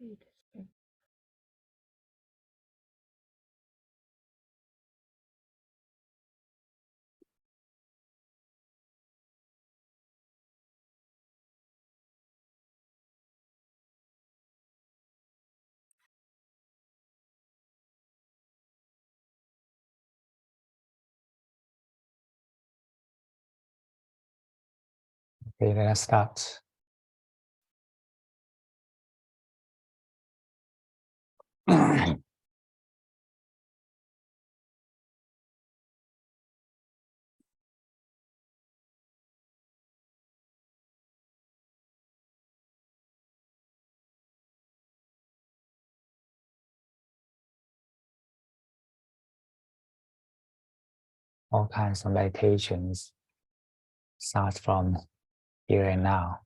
Okay, let us start. All kinds of meditations start from here and now.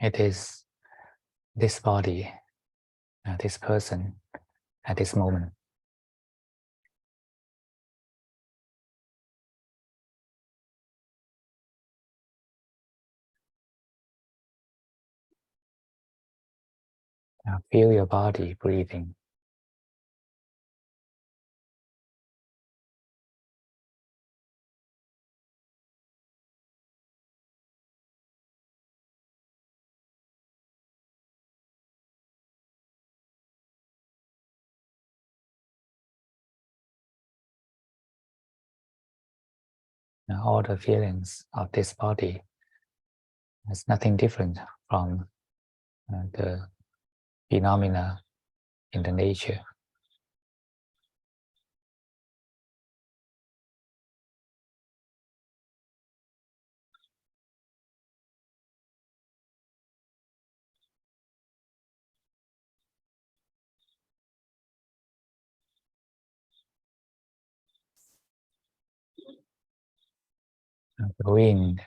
It is this body, this person at this moment. Feel your body breathing. All the feelings of this body is nothing different from the phenomena in the nature. The wind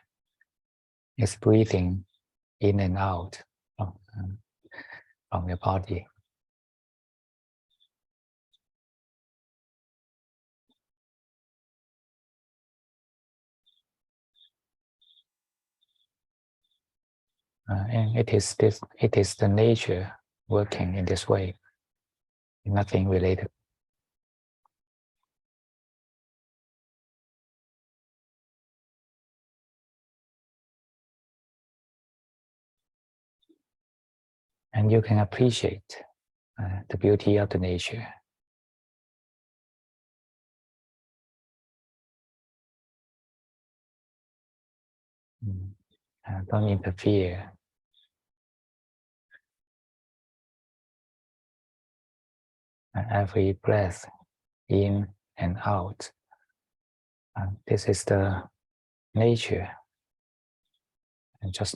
is breathing in and out from your body. And it is the nature working in this way, nothing related. And you can appreciate the beauty of the nature. Don't interfere. Every breath in and out. This is the nature. And just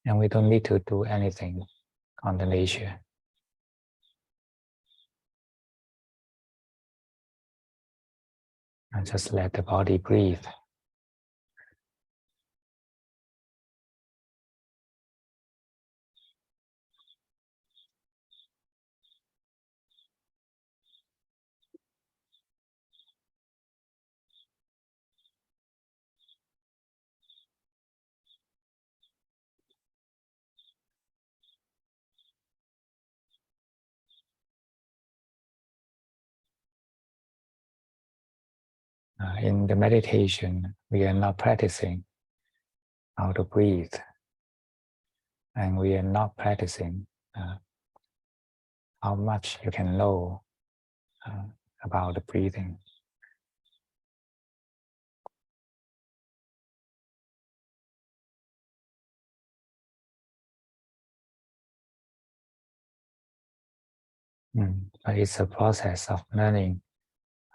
and we don't need to do anything on the nature. And just let the body breathe. In the meditation, we are not practicing how to breathe, and we are not practicing how much you can know about the breathing. But it's a process of learning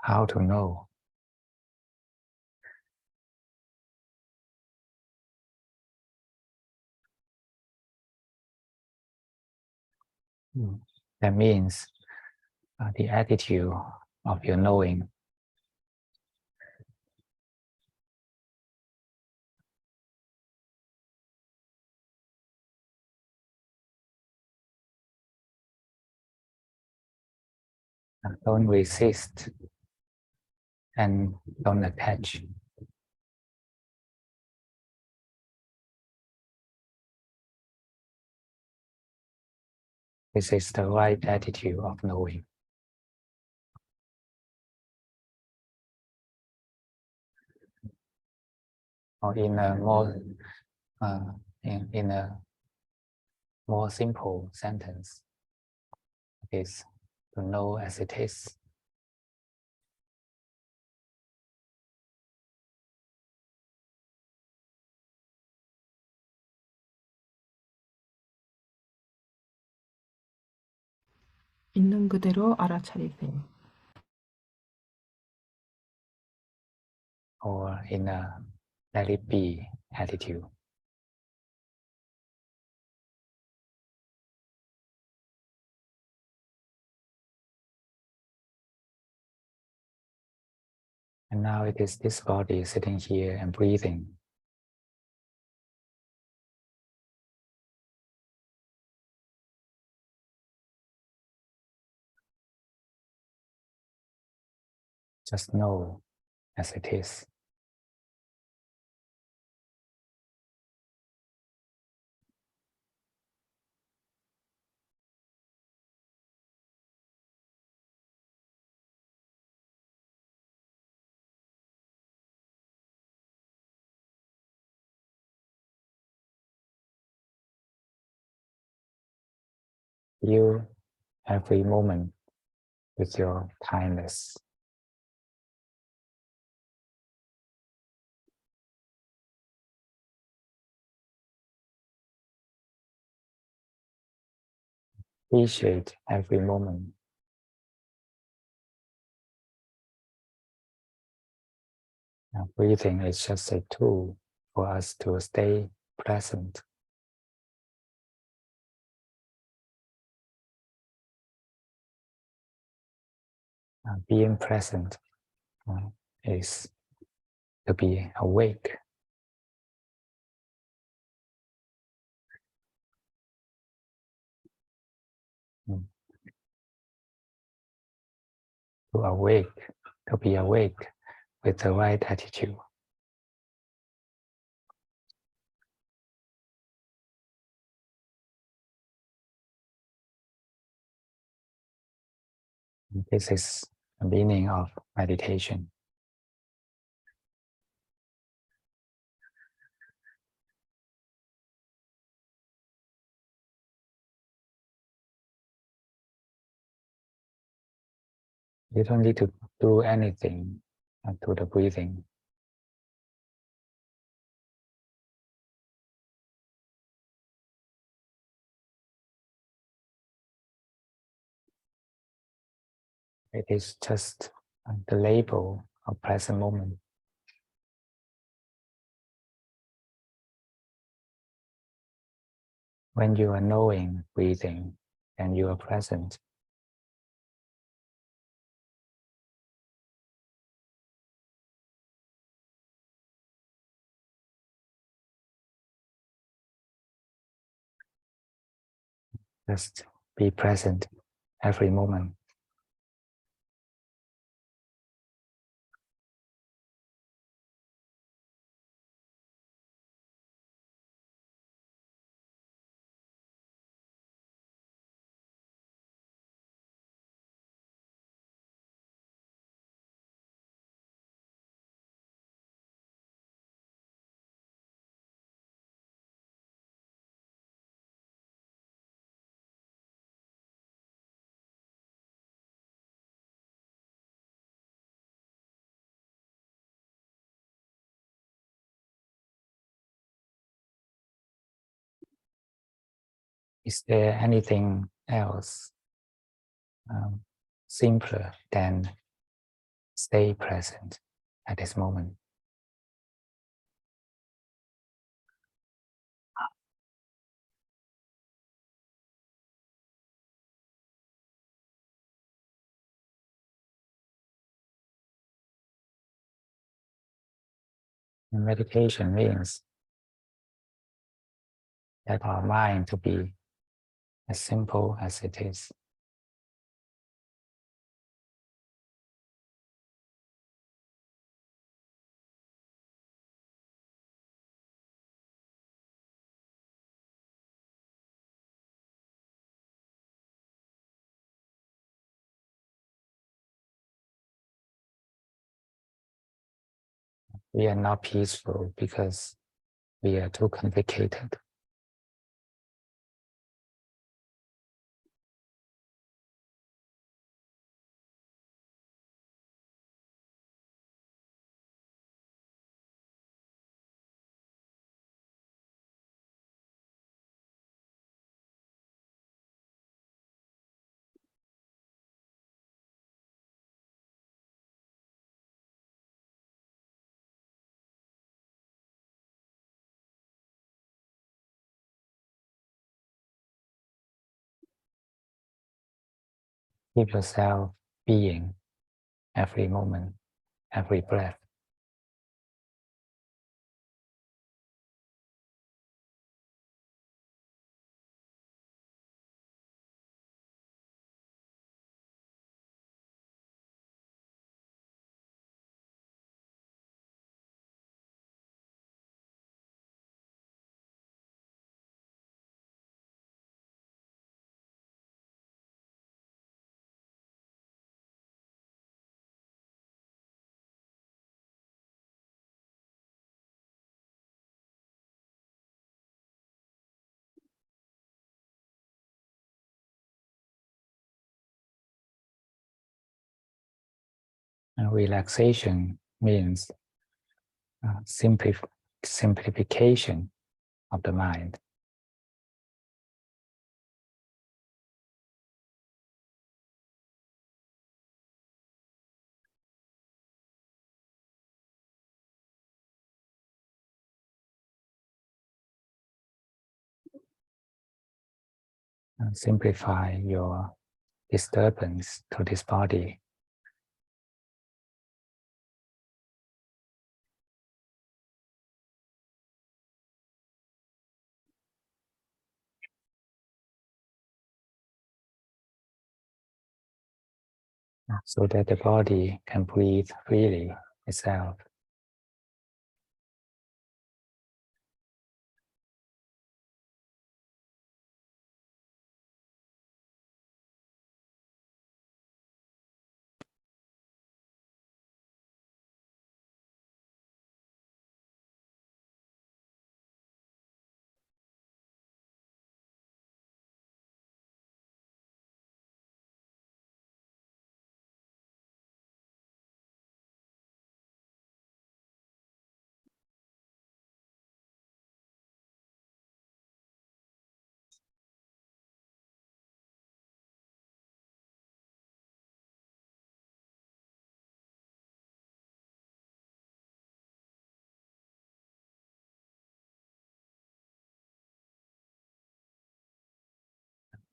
how to know. That means the attitude of your knowing don't resist and don't attach. This is the right attitude of knowing. Or in a more in a more simple sentence, it is to know as it is. 있는 그대로 알아차리세요. Or in a let it be attitude. And now it is this body sitting here and breathing. Just know as it is. You every moment with your kindness. Appreciate every moment. Now, breathing is just a tool for us to stay present. Being present is to be awake. To be awake with the right attitude. This is the meaning of meditation. You don't need to do anything to the breathing. It is just the label of present moment. When you are knowing breathing and you are present, just be present every moment. Is there anything else simpler than stay present at this moment? And meditation means that our mind to be as simple as it is. We are not peaceful because we are too complicated. Keep yourself being every moment, every breath. And relaxation means simplification of the mind. And simplify your disturbance to this body. So that the body can breathe freely itself.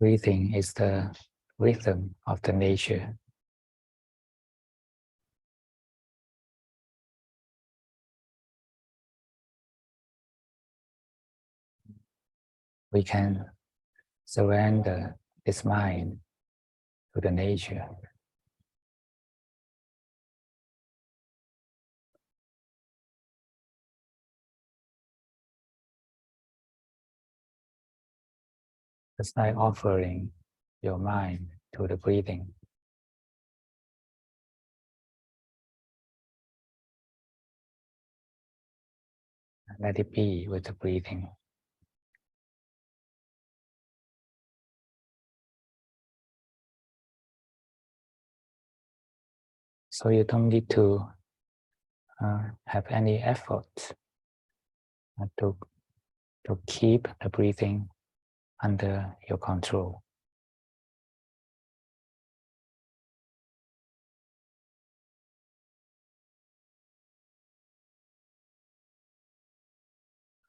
Breathing is the rhythm of the nature. We can surrender this mind to the nature. It's like offering your mind to the breathing. Let it be with the breathing. So you don't need to have any effort to keep the breathing under your control.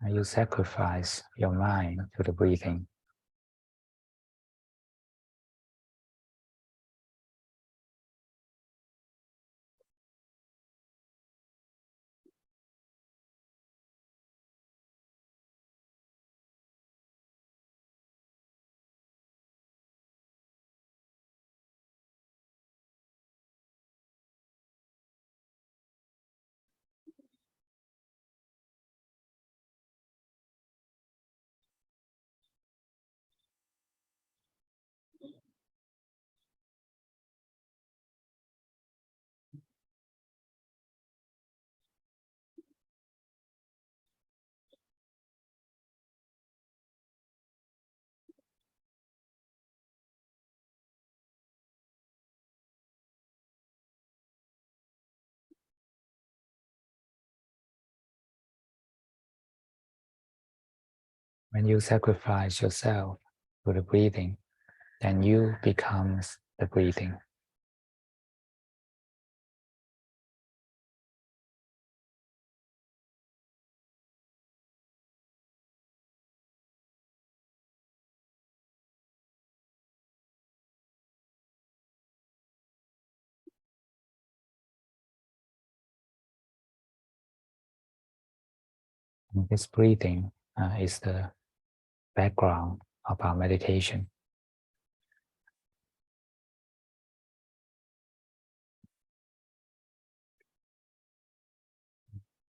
You sacrifice your mind to the breathing. When you sacrifice yourself to the breathing, then you becomes the breathing. And this breathing is the background of our meditation.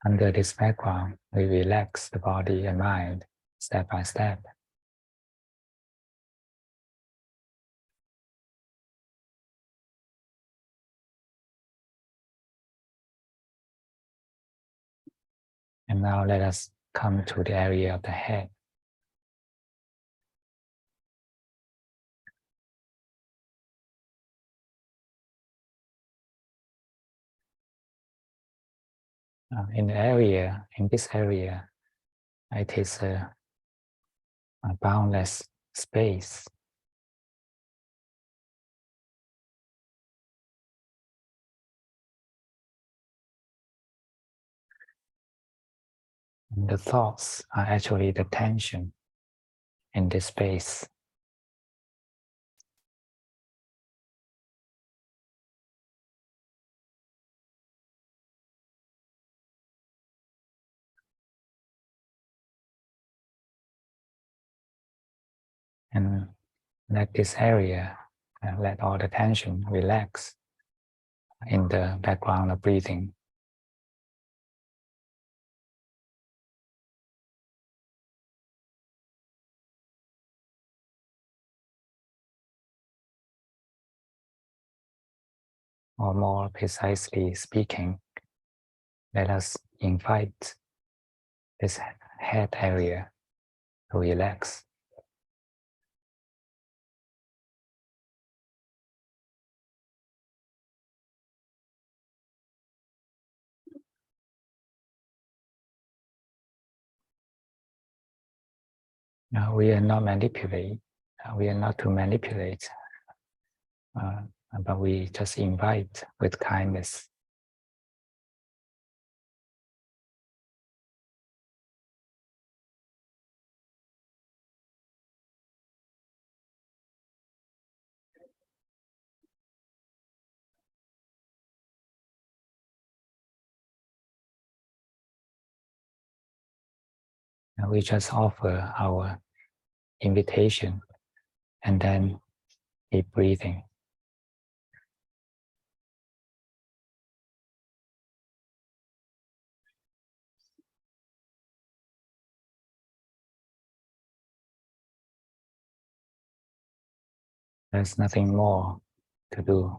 Under this background, we relax the body and mind step by step. And now let us come to the area of the head. In this area, it is a boundless space. And the thoughts are actually the tension in this space. And let this area, let all the tension relax in the background of breathing. Or more precisely speaking, let us invite this head area to relax. Now we are not manipulate. We are not to manipulate, but we just invite with kindness. And we just offer our invitation and then keep breathing. There's nothing more to do.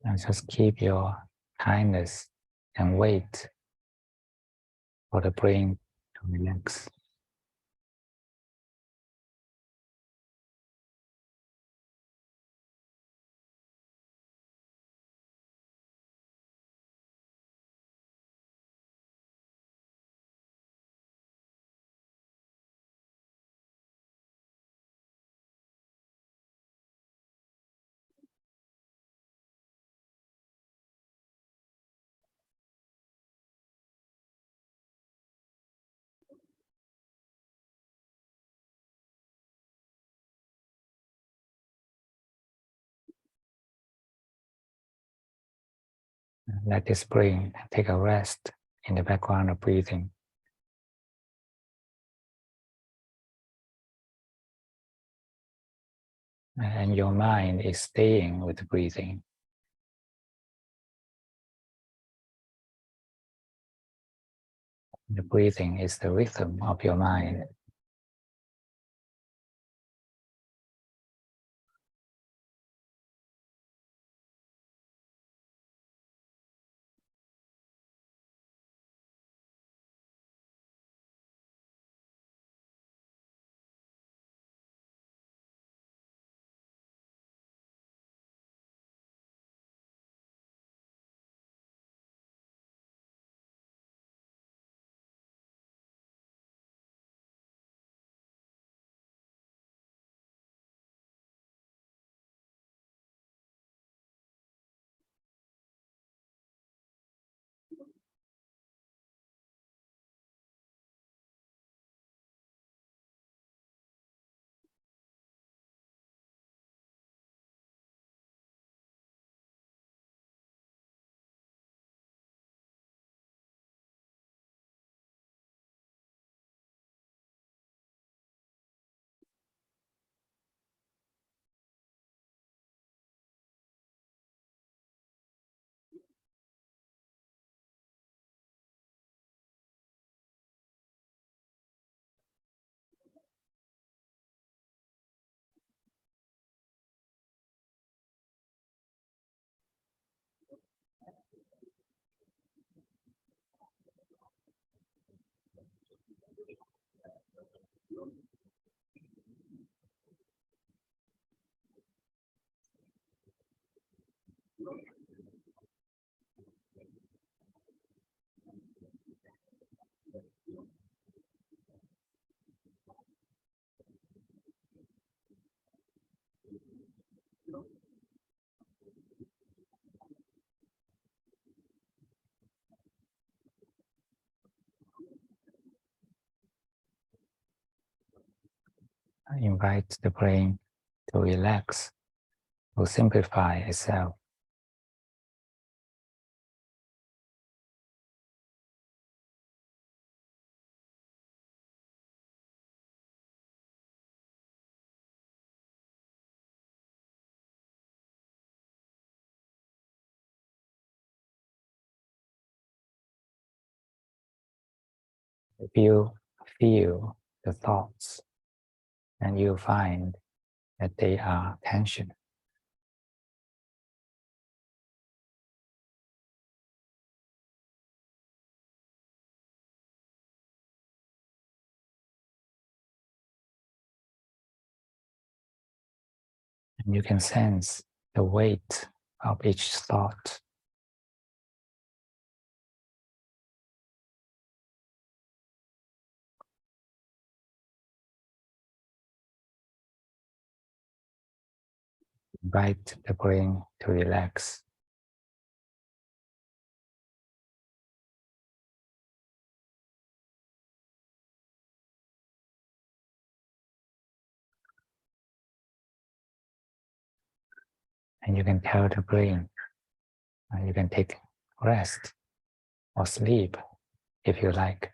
And just keep your kindness and wait for the brain to relax. Let this brain take a rest in the background of breathing. And your mind is staying with the breathing. The breathing is the rhythm of your mind. Invite the brain to relax, to simplify itself. If you feel the thoughts, and you find that they are tension, and you can sense the weight of each thought. Invite the brain to relax. And you can tell the brain, you can take rest or sleep if you like.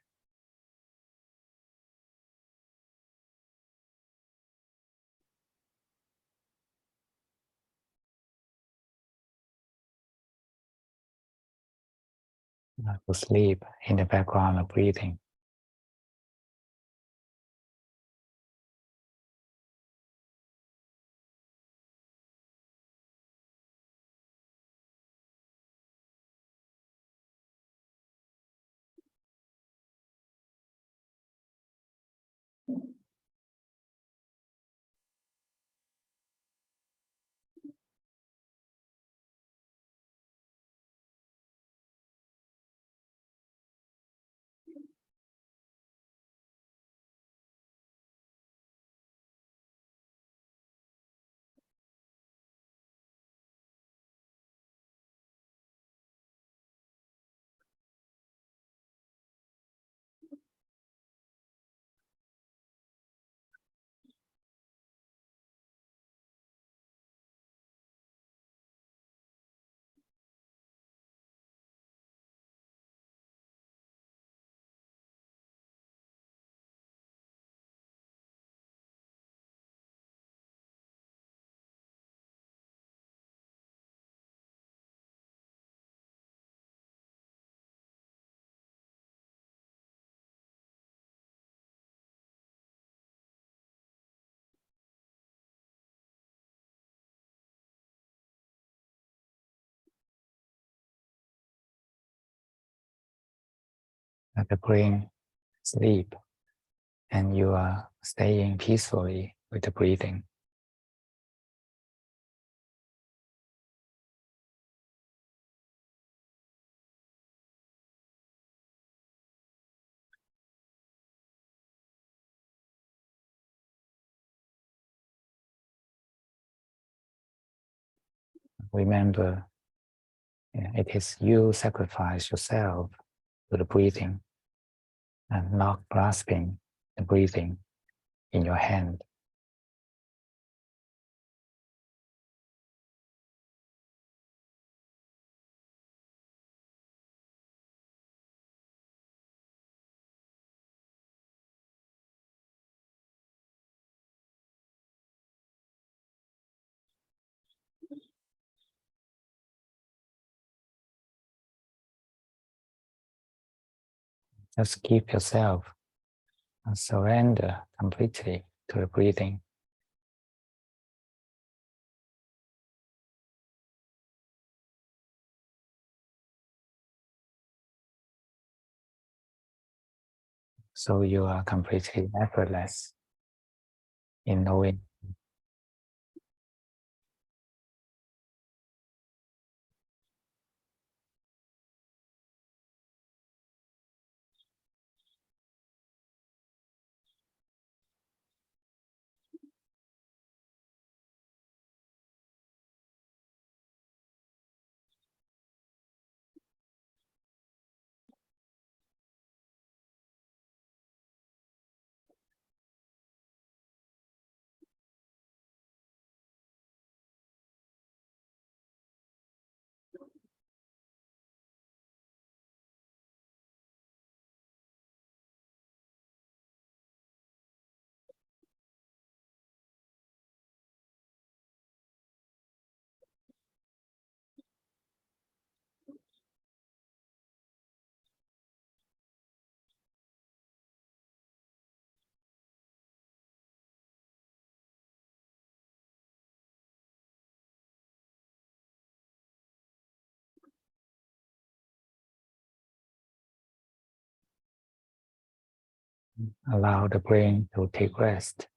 To sleep in the background of breathing. Let the brain sleep, and you are staying peacefully with the breathing. Remember, it is you sacrifice yourself to the breathing and not grasping the breathing in your hand. Just keep yourself and surrender completely to the breathing. So you are completely effortless in knowing allow the brain to take rest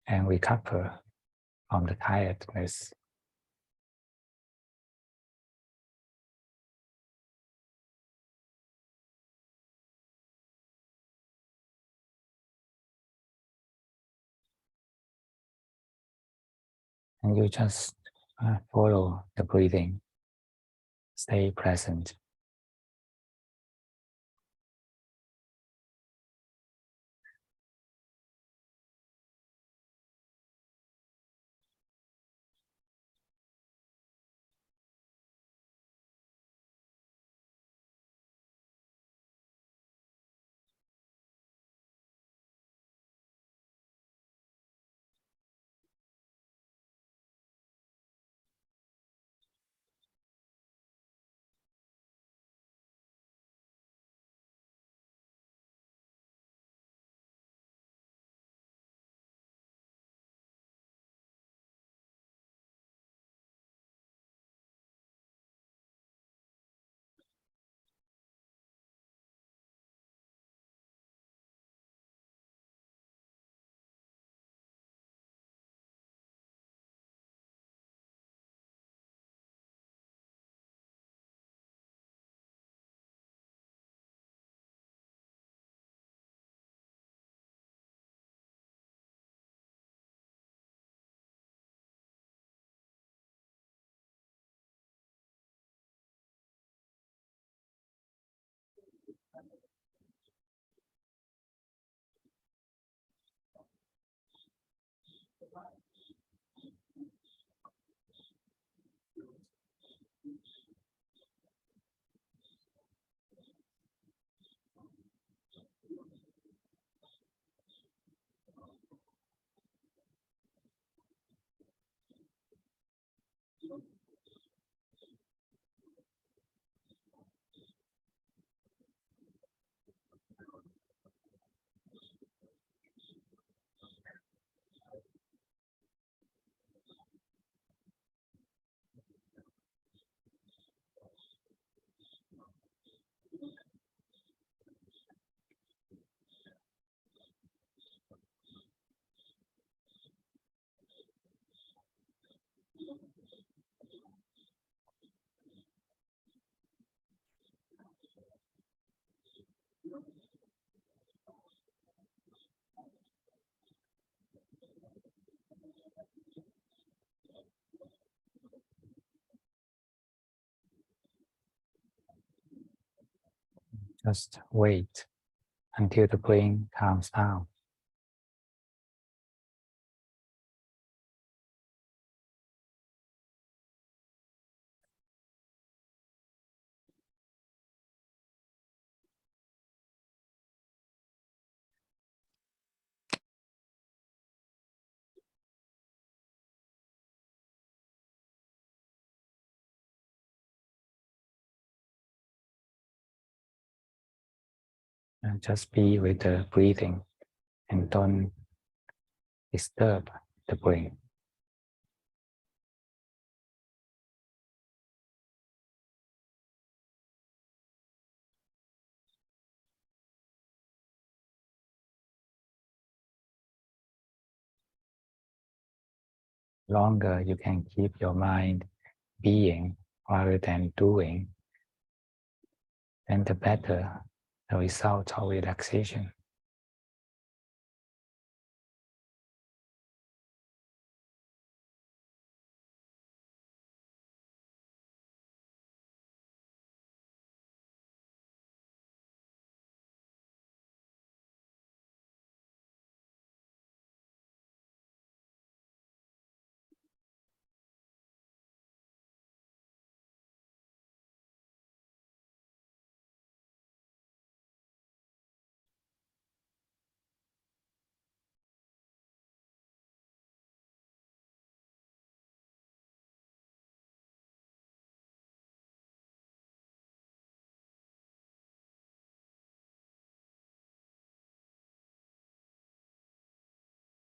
and recover from the tiredness. And you just follow the breathing, stay present. Just wait until the brain calms down. And just be with the breathing and don't disturb the brain. Longer you can keep your mind being rather than doing, then the better the result of relaxation.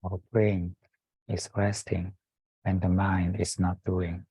Our brain is resting when the mind is not doing.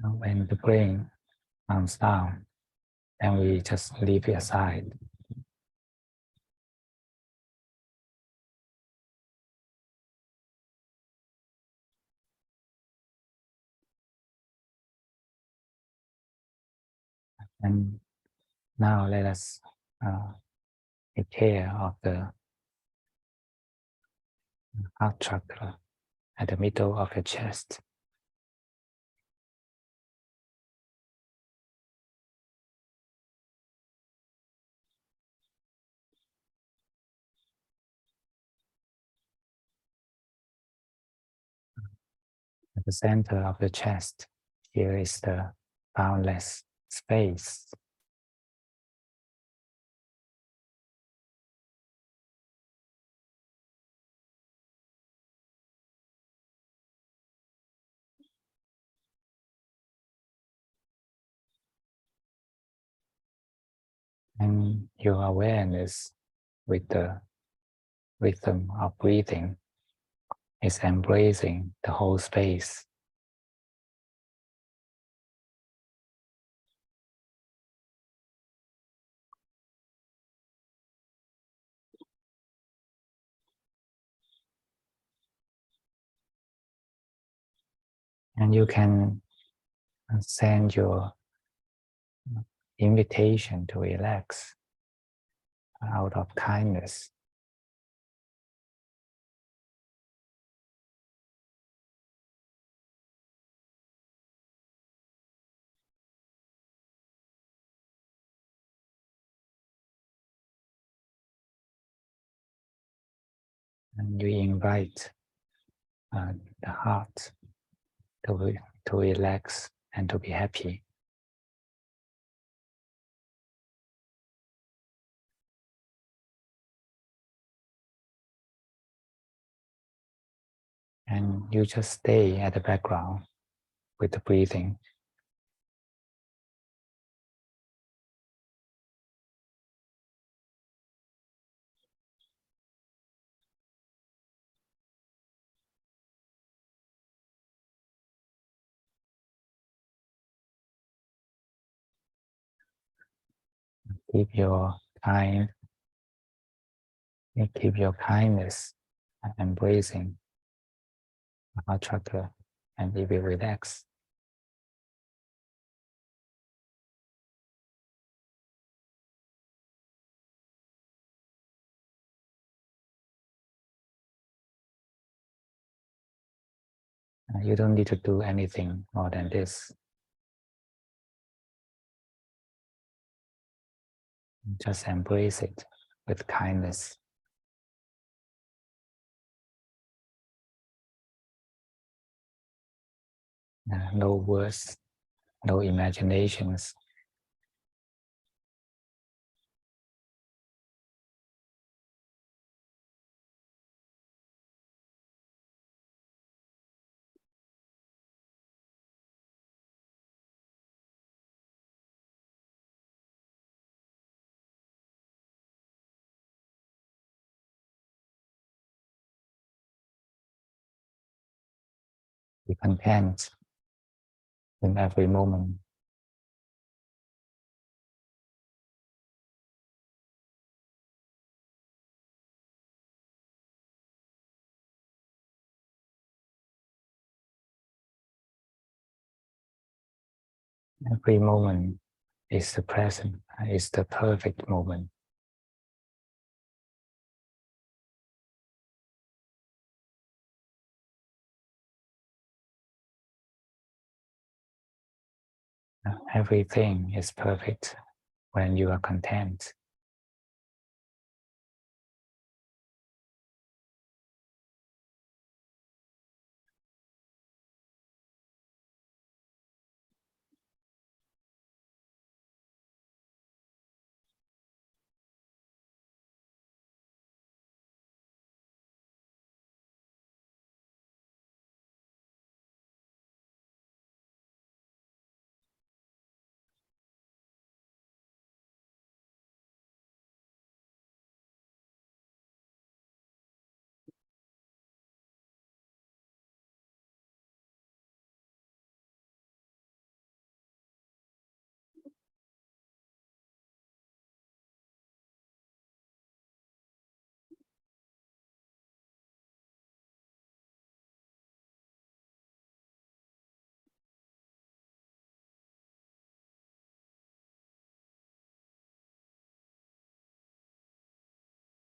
When the brain calms down, then we just leave it aside. And now let us take care of the heart chakra at the middle of your chest. At the center of the chest, here is the boundless space. And your awareness with the rhythm of breathing is embracing the whole space. And you can send your invitation to relax out of kindness. And you invite the heart to relax and to be happy. And you just stay at the background with the breathing. Keep your kind, keep your kindness, embracing the heart chakra, and it will relax. You don't need to do anything more than this. Just embrace it with kindness. No words, no imaginations. Be content in every moment. Every moment is the present, is the perfect moment. Everything is perfect when you are content.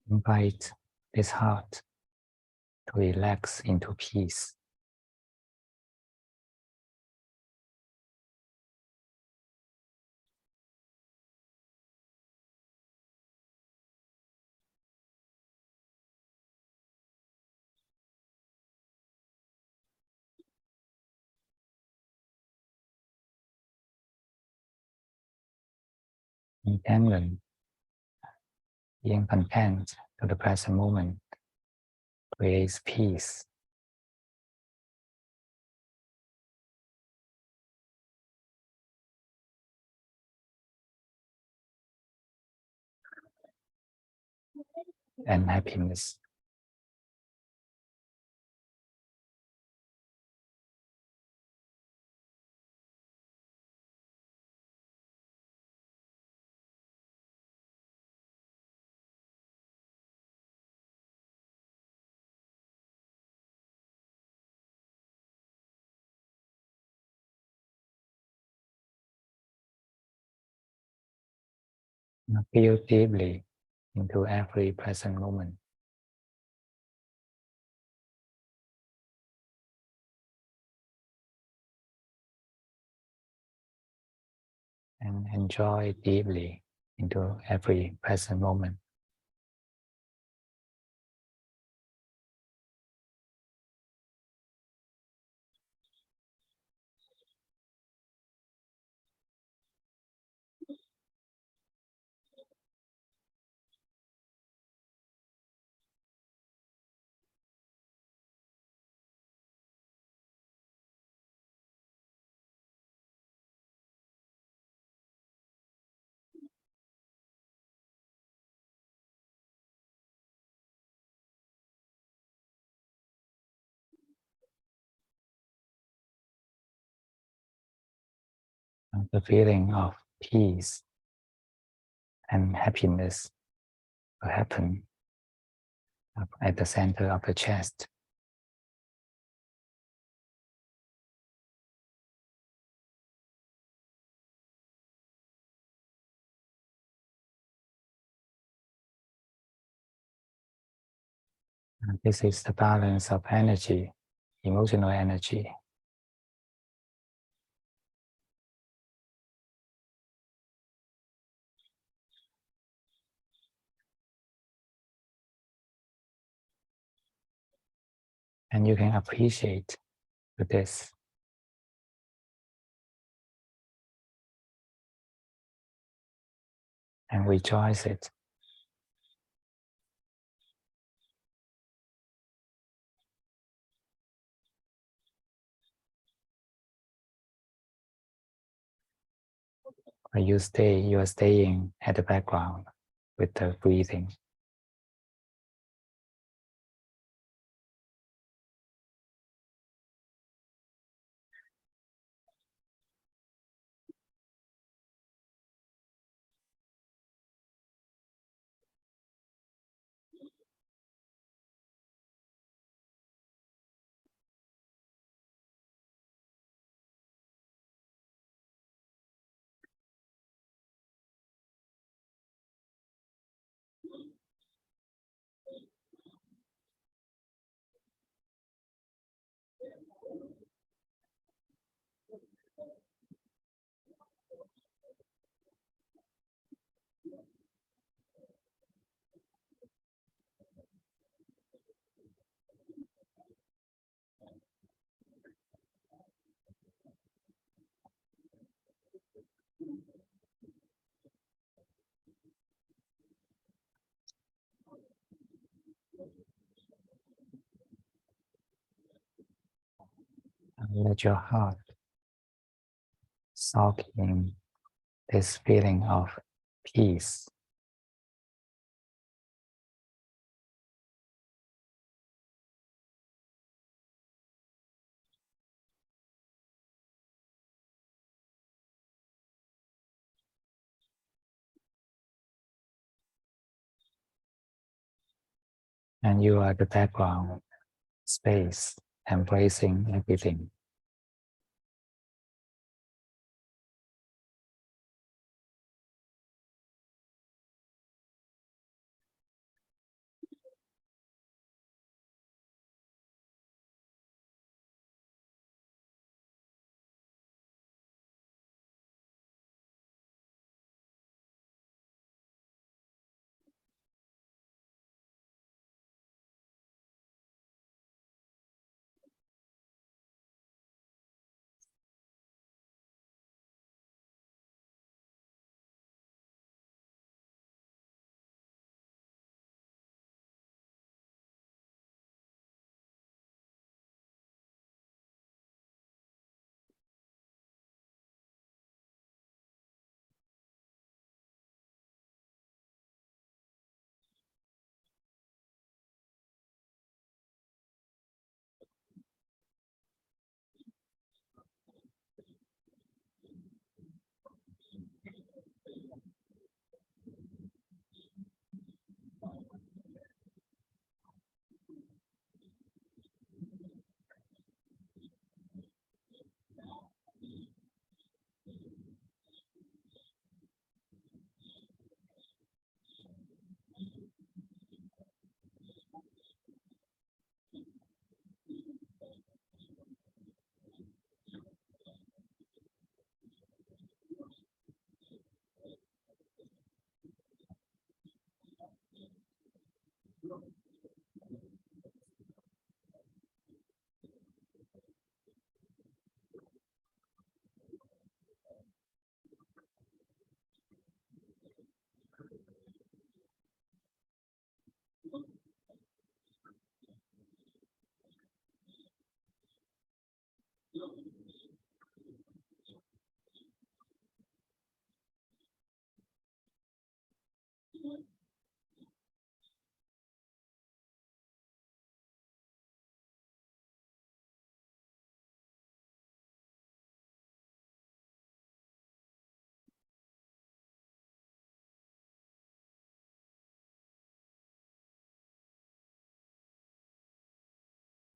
Invite this heart to relax into peace. Contentment, being content to the present moment, creates peace. And happiness. Feel deeply into every present moment. And enjoy deeply into every present moment. And the feeling of peace and happiness will happen at the center of the chest. And this is the balance of energy, emotional energy. And you can appreciate this. And rejoice it. When you are staying at the background with the breathing. And let your heart soak in this feeling of peace. And you are the background space, embracing everything.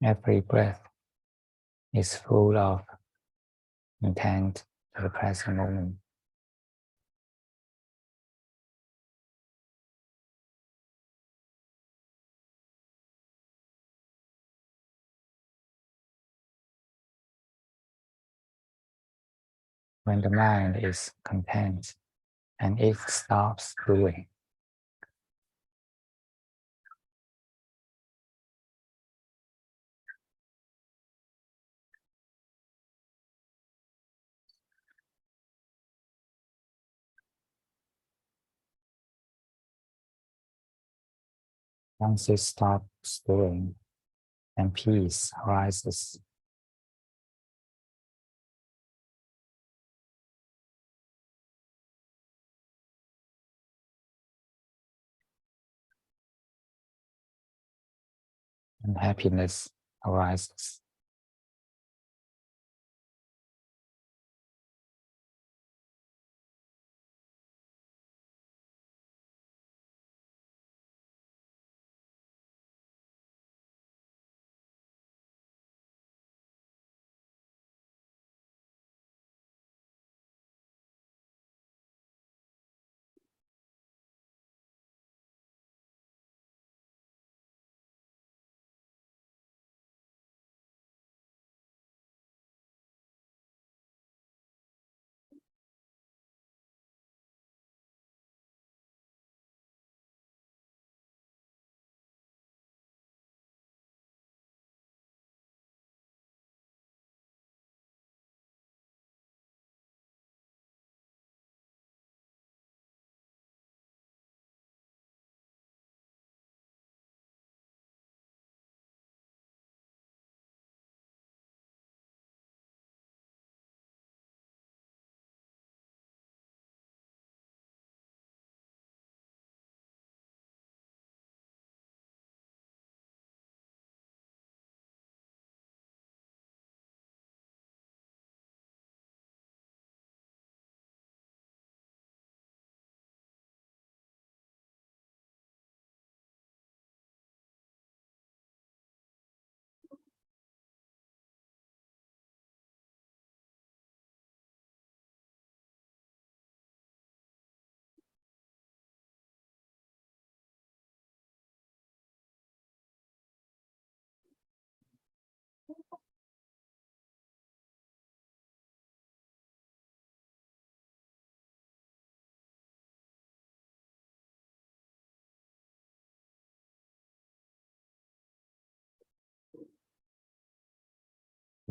Every breath is full of intent to the present moment. When the mind is content and it stops doing, once it stops doing, then peace arises. And happiness arises.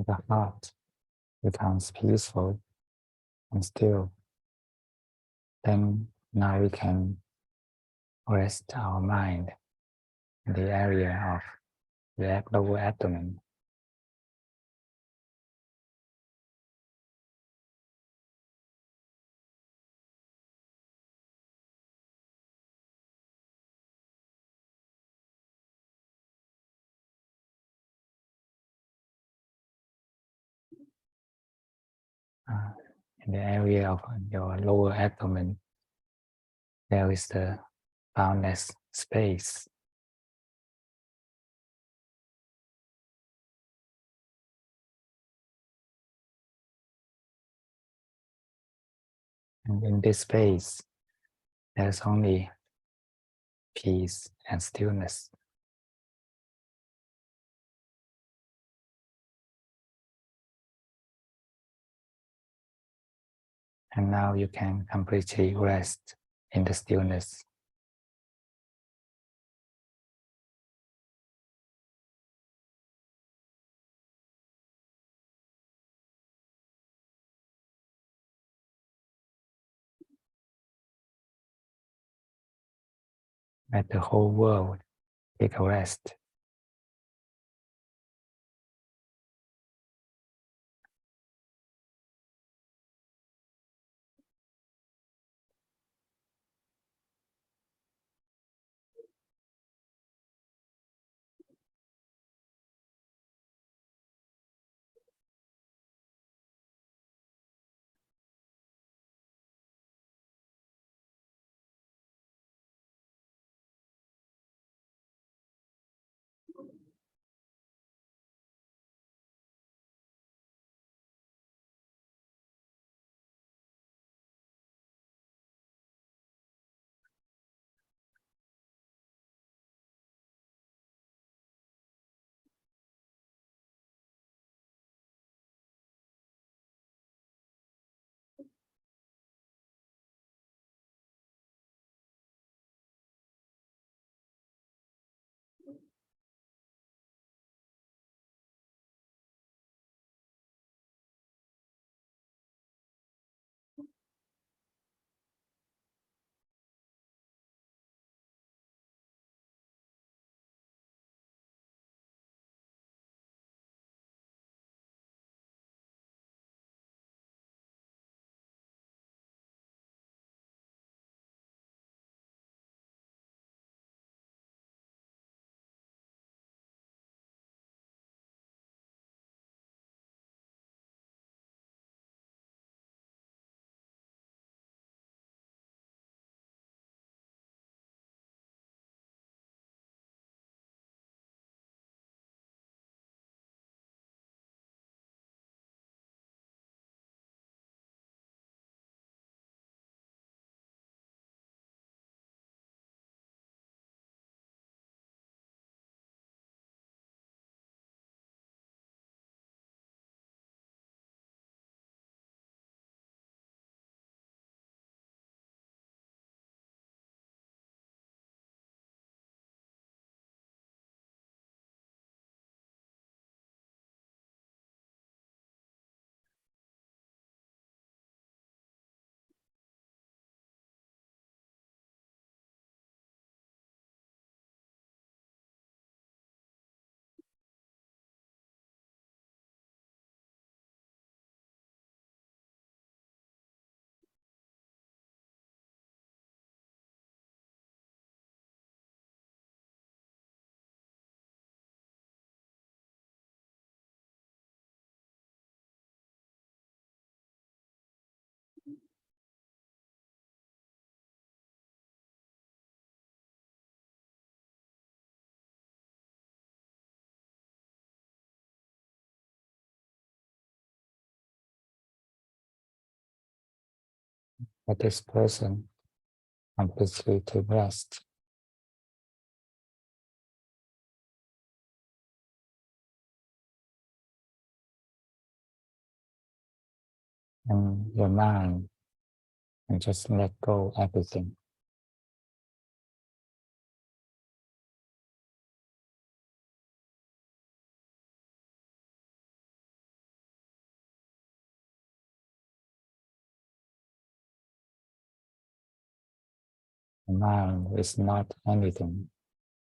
The heart becomes peaceful and still. Then now we can rest our mind in the area of the lower abdomen. In the area of your lower abdomen, there is the boundless space. And in this space, there's only peace and stillness. And now you can completely rest in the stillness. Let the whole world take a rest. Let this person completely to rest. And your mind, and just let go everything. The mind is not anything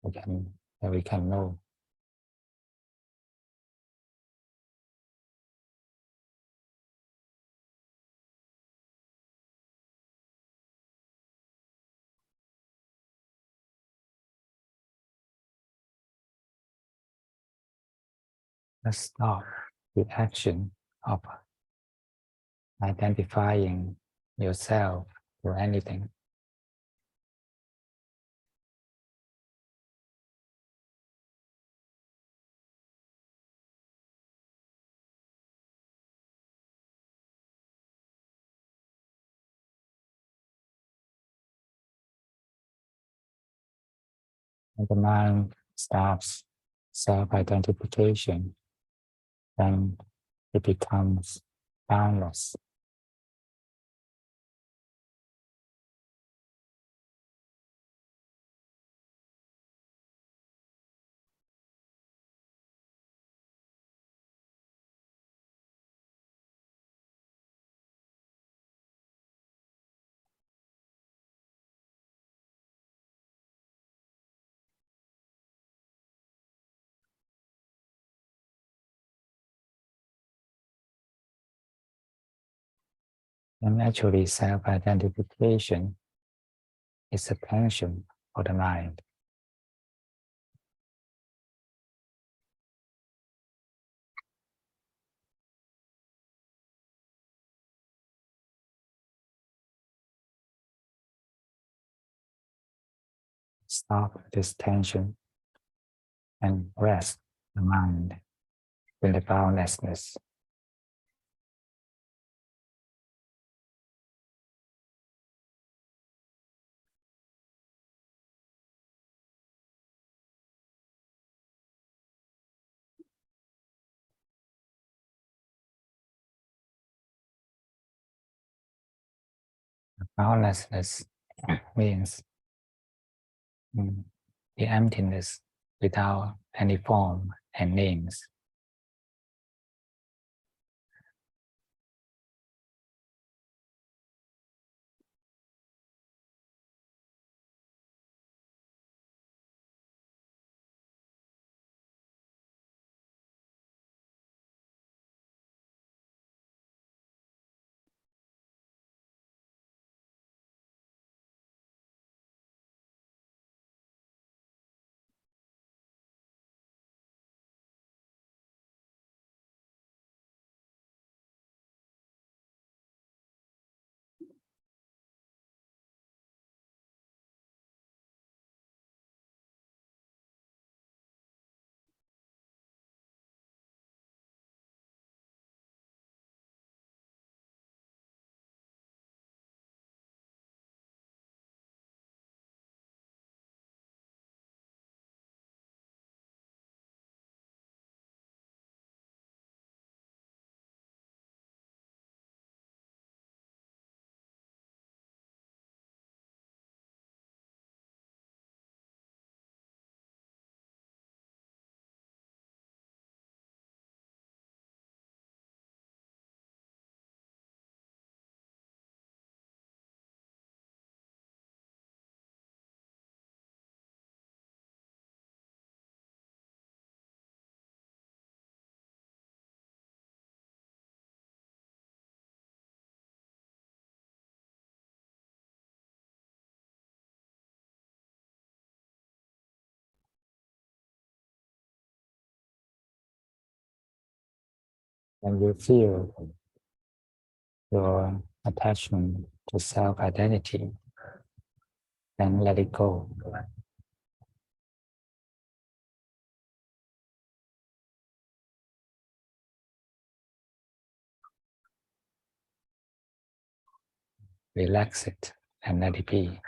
that we can know. Let's stop the action of identifying yourself or anything. When the mind stops self-identification, then it becomes boundless. And actually, self-identification is a tension for the mind. Stop this tension and rest the mind in the boundlessness. Boundlessness means the emptiness without any form and names. When you feel your attachment to self-identity, then let it go. Relax it and let it be.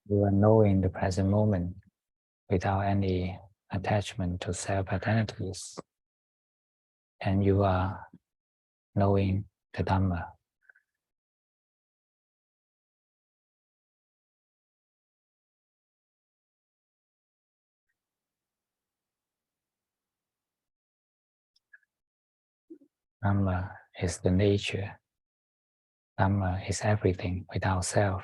You are knowing the present moment without any attachment to self-identities, and you are knowing the Dhamma. Dhamma is the nature. Dhamma is everything without self.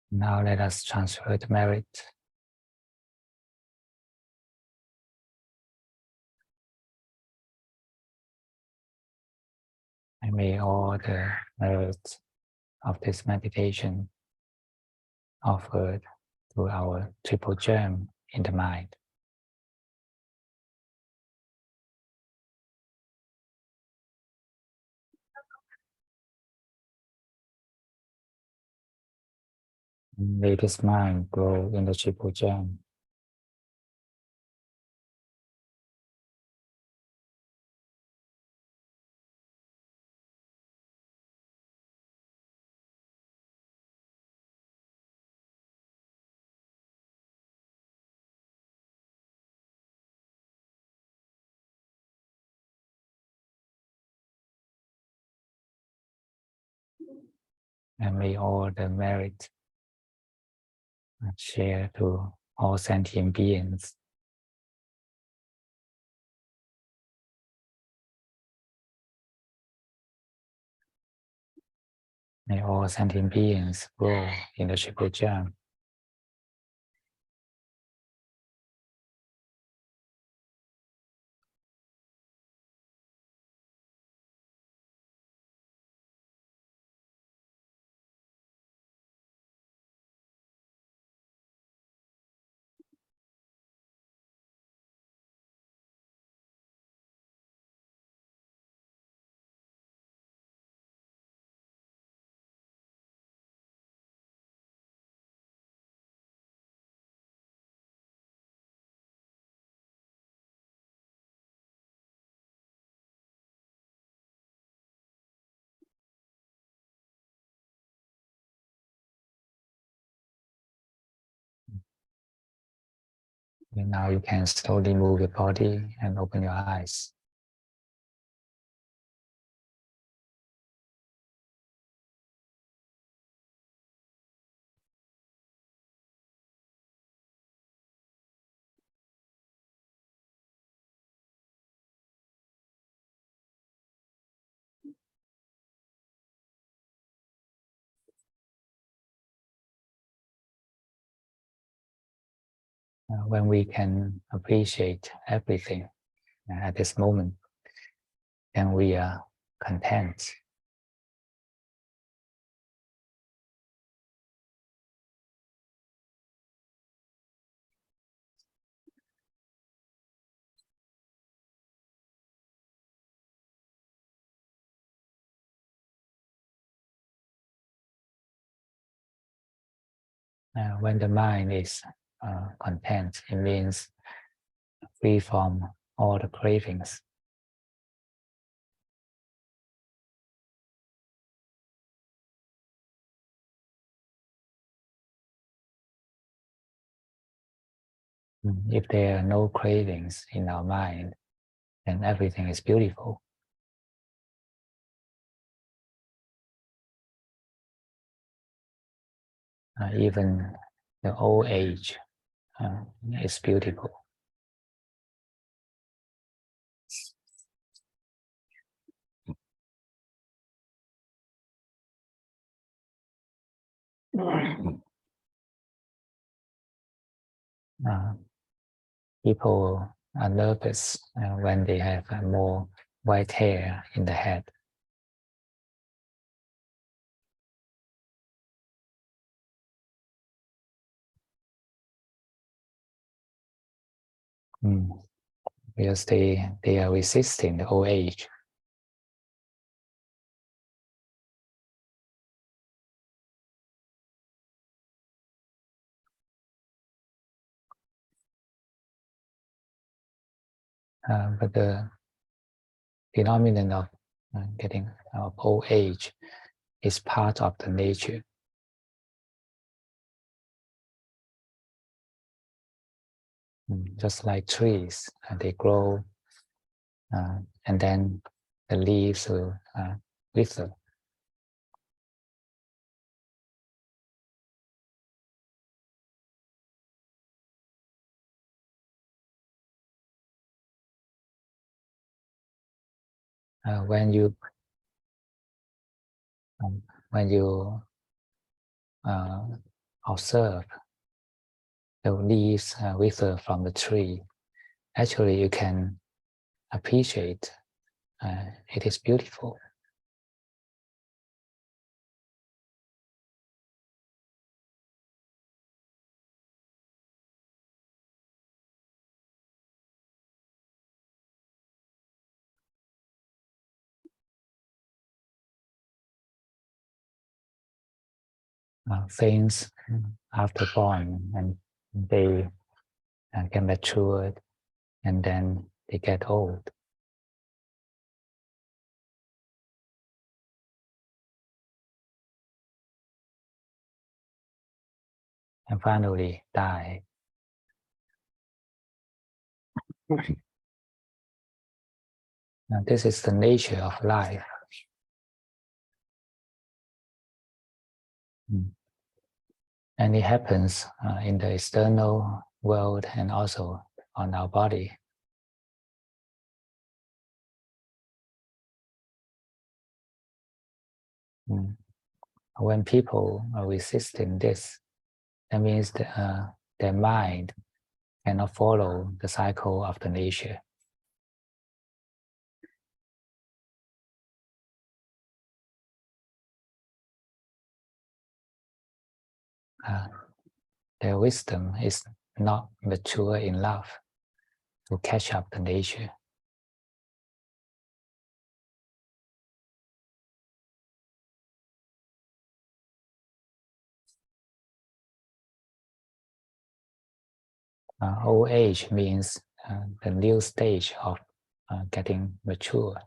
Now let us transfer the merit. And may all the merits of this meditation offered to our triple germ in the mind. May this mind grow in the triple gem. And may all the merit share to all sentient beings. May all sentient beings grow in the triple gem. And now you can slowly move your body and open your eyes. When we can appreciate everything at this moment, then we are content. When the mind is content, it means free from all the cravings. If there are no cravings in our mind, then everything is beautiful. Even the old age is beautiful. People are nervous when they have more white hair in the head. Because they are resisting the old age. But the phenomenon of getting of old age is part of the nature. Just like trees, they grow and then the leaves will wither. When you observe the leaves wither from the tree, actually you can appreciate it is beautiful. things after born, and they get matured, and then they get old. And finally die. Now, this is the nature of life. And it happens in the external world and also on our body. When people are resisting this, that means that, their mind cannot follow the cycle of the nature. Their wisdom is not mature enough to catch up the nature. Old age means the new stage of getting mature.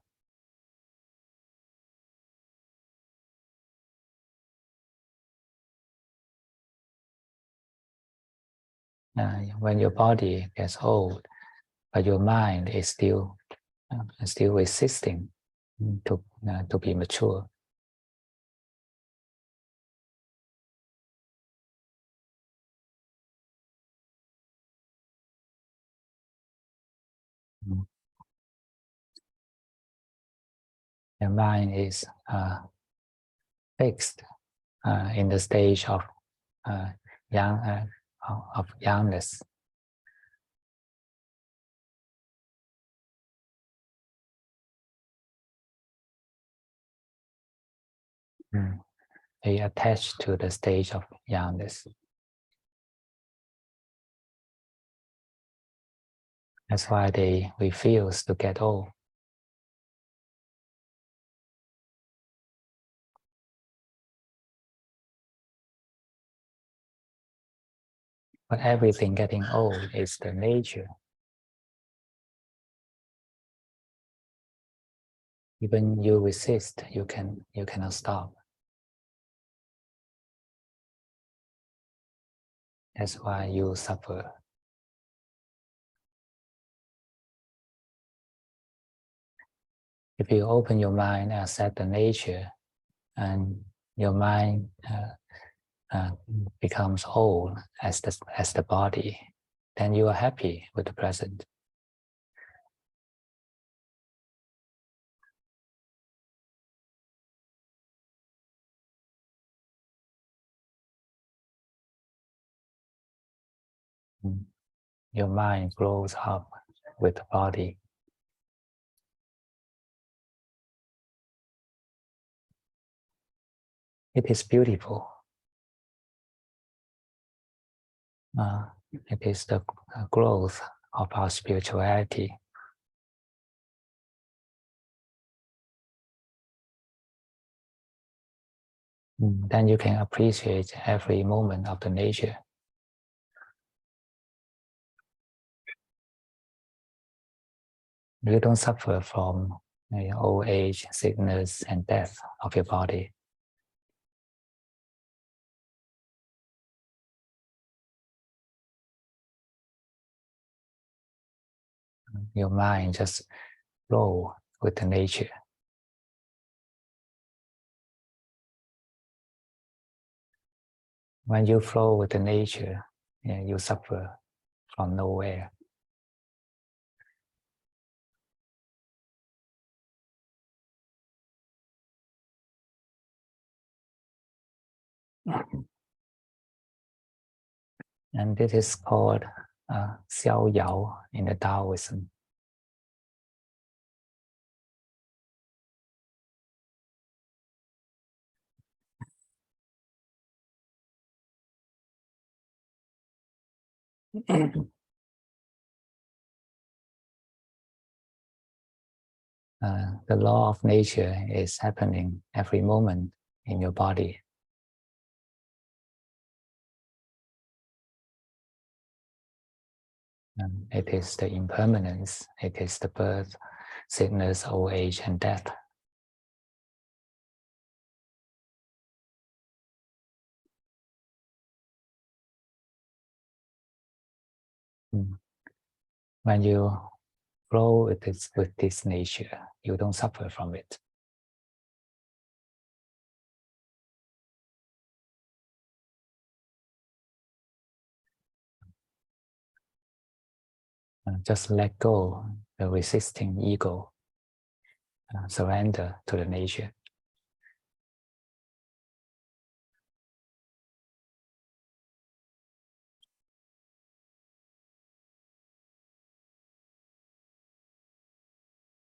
When your body gets old, but your mind is still resisting to be mature. Your mind is fixed in the stage of youngness. They attach to the stage of youngness. That's why they refuse to get old. But everything getting old is the nature. Even you resist, you cannot stop. That's why you suffer. If you open your mind and accept the nature, and your mind becomes old as the body, then you are happy with the present. Your mind grows up with the body. It is beautiful. It is the growth of our spirituality. Then you can appreciate every moment of the nature. You don't suffer from old age, sickness, and death of your body. Your mind just flows with the nature. When you flow with the nature, you suffer from nowhere. And this is called Xiao Yao in the Taoism. The law of nature is happening every moment in your body. It is the impermanence, it is the birth, sickness, old age, and death. When you flow with this nature, you don't suffer from it. Just let go the resisting ego, surrender to the nature.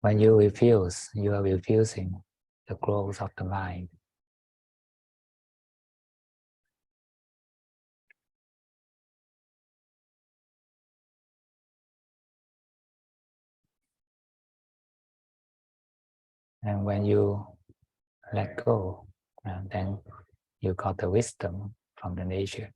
When you refuse, you are refusing the growth of the mind. And when you let go, then you got the wisdom from the nature.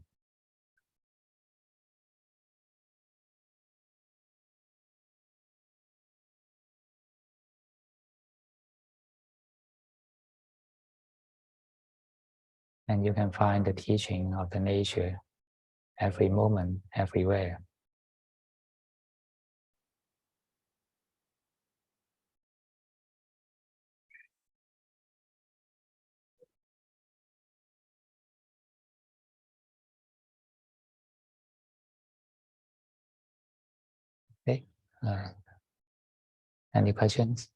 And you can find the teaching of the nature every moment, everywhere. Okay. Any questions?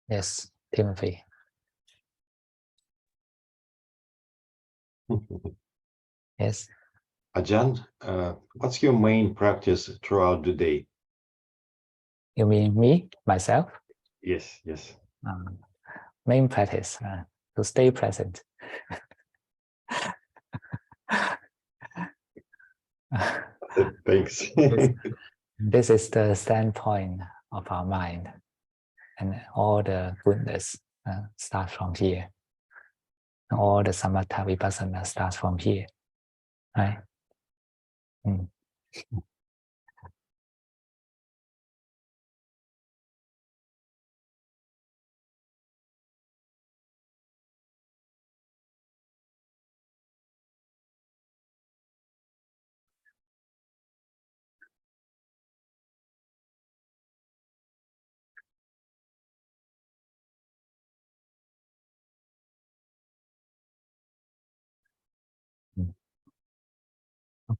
Yes, Timothy. Yes. Ajahn, what's your main practice throughout the day? You mean me, myself? Yes, yes. Main practice, to stay present. Thanks. This is the standpoint of our mind, and all the goodness starts from here. All the samatha vipassana starts from here, right?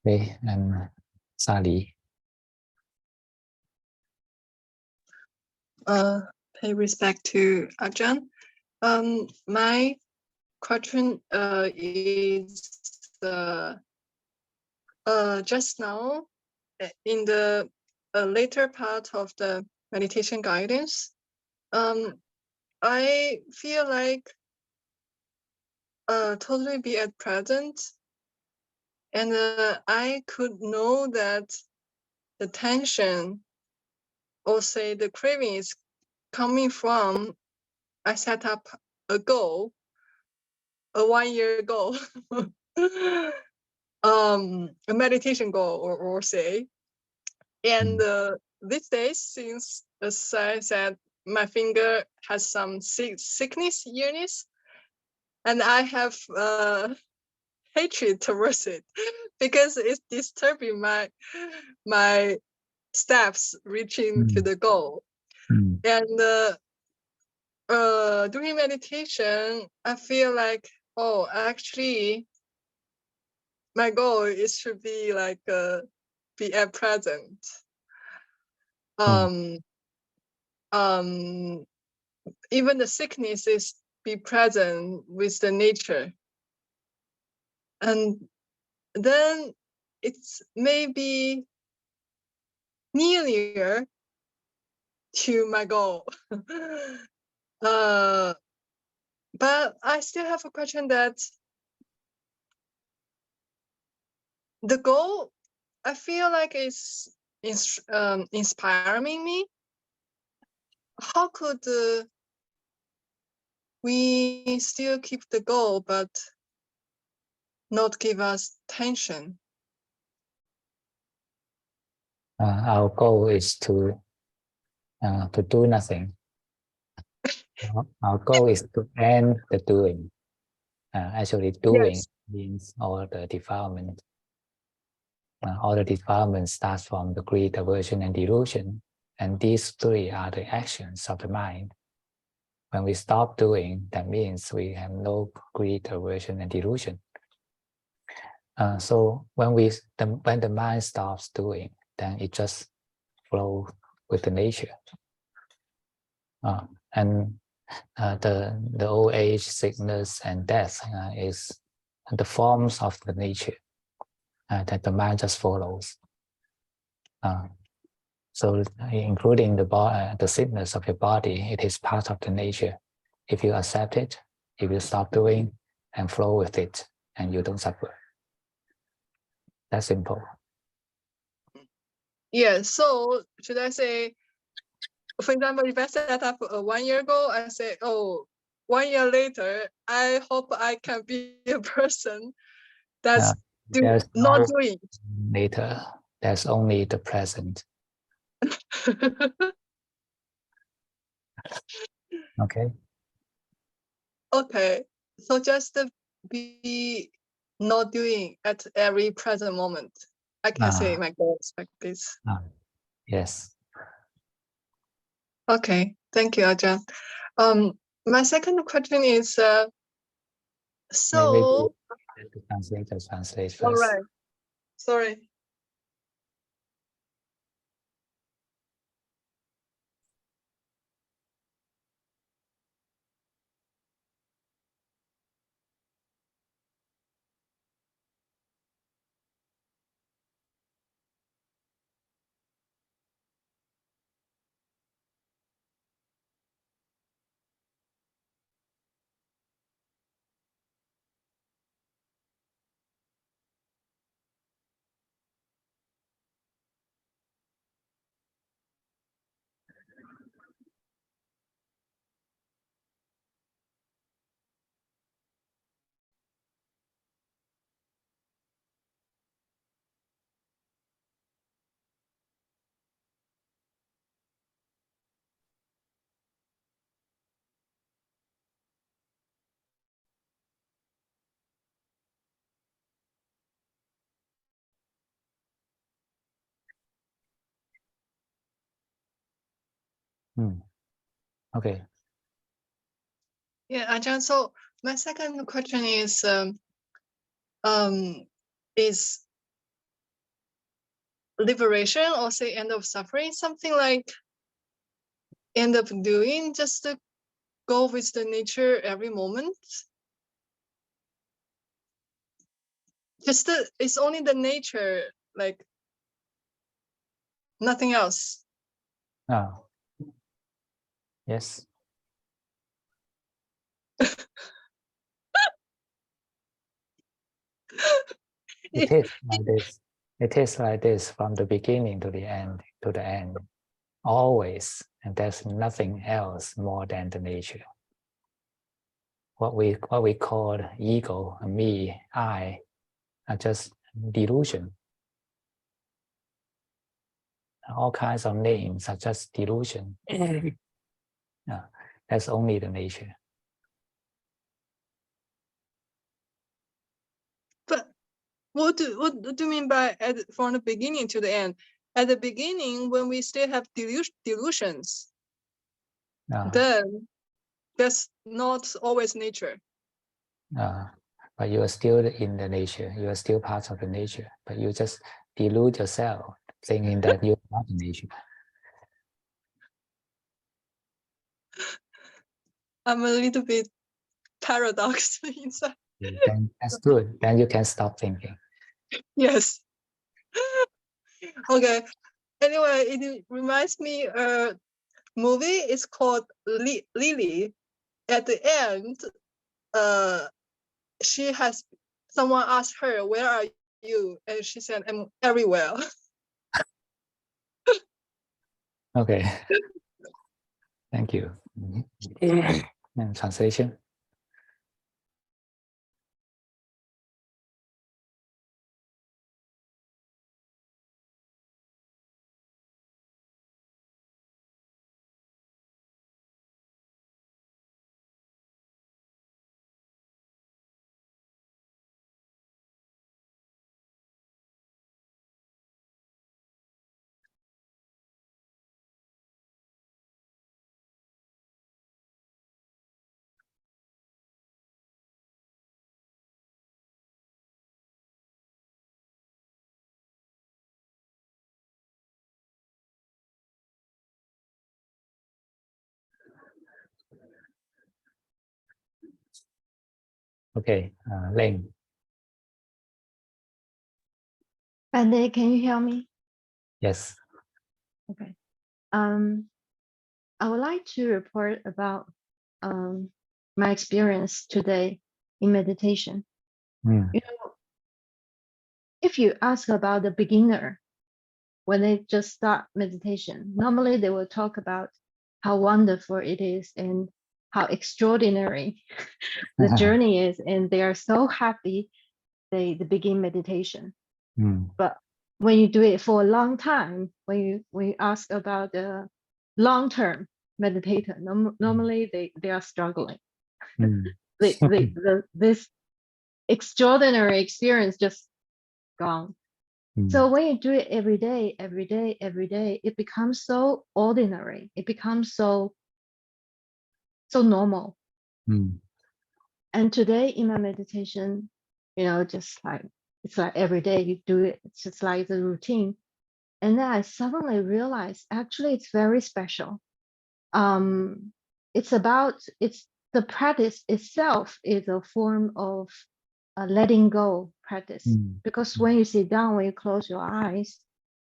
Okay, and Sally. Pay respect to Ajahn. My question is just now in the later part of the meditation guidance. I feel like totally be at present, and I could know that the tension or say the craving is coming from I set up a goal, a 1 year goal, a meditation goal or say, and these days, since as I said, my finger has some sickness illness, and I have hatred towards it because it's disturbing my steps reaching to the goal. And during meditation, I feel like, oh, actually, my goal is to be like be at present. Even the sickness is be present with the nature, and then it's maybe nearer to my goal. But I still have a question that the goal, I feel like it's inspiring me. How could we still keep the goal but not give us tension? Our goal is to do nothing. Our goal is to end the doing. Actually, doing Yes. means all the defilement. All the defilement starts from the greed, aversion, and delusion. And these three are the actions of the mind. When we stop doing, that means we have no greed, aversion, and delusion. So when the mind stops doing, then it just flows with the nature. And the old age, sickness, and death is the forms of the nature that the mind just follows. So including the sickness of your body, it is part of the nature. If you accept it, if you stop doing and flow with it, and you don't suffer. That's simple. Yeah, so should I say, for example, if I set up a 1 year goal, I say, oh, 1 year later, I hope I can be a person that's not doing. Later, there's only the present. Okay. Okay, so just be not doing at every present moment. I can say my goals like this. Yes. Okay, thank you, Ajahn. My second question is, so. The translator translate first. All right. Sorry. Okay. Yeah, Ajahn. So my second question is liberation, or say end of suffering, something like end of doing, just to go with the nature every moment? It's only the nature, like nothing else. Yes. It is like this. It is like this from the beginning to the end, always. And there's nothing else more than the nature. What we call ego, me, I, are just delusion. All kinds of names are just delusion. That's only the nature. But what do you mean by from the beginning to the end? At the beginning, when we still have delusions, then that's not always nature. But you are still in the nature. You are still part of the nature. But you just delude yourself, thinking that you're not the nature. I'm a little bit paradox inside. Then that's good. Then you can stop thinking. Yes. Okay. Anyway, it reminds me a movie. It's called Lily. At the end, someone asked her, "Where are you?" And she said, "I'm everywhere." Okay. Thank you. And translation. Okay, Leng. And then, can you hear me? Yes. Okay. I would like to report about my experience today in meditation. Mm. You know, if you ask about the beginner when they just start meditation, normally they will talk about how wonderful it is and how extraordinary the journey is, and they are so happy they begin meditation. Mm. But when you do it for a long time, when you ask about the long-term meditator, normally they are struggling. Mm. This extraordinary experience just gone. Mm. So when you do it every day, it becomes so ordinary. It becomes so normal. Mm. And today in my meditation, just like it's like every day you do it. It's just like the routine. And then I suddenly realized actually it's very special. It's the practice itself is a form of a letting go practice. Mm. Because when you sit down, when you close your eyes,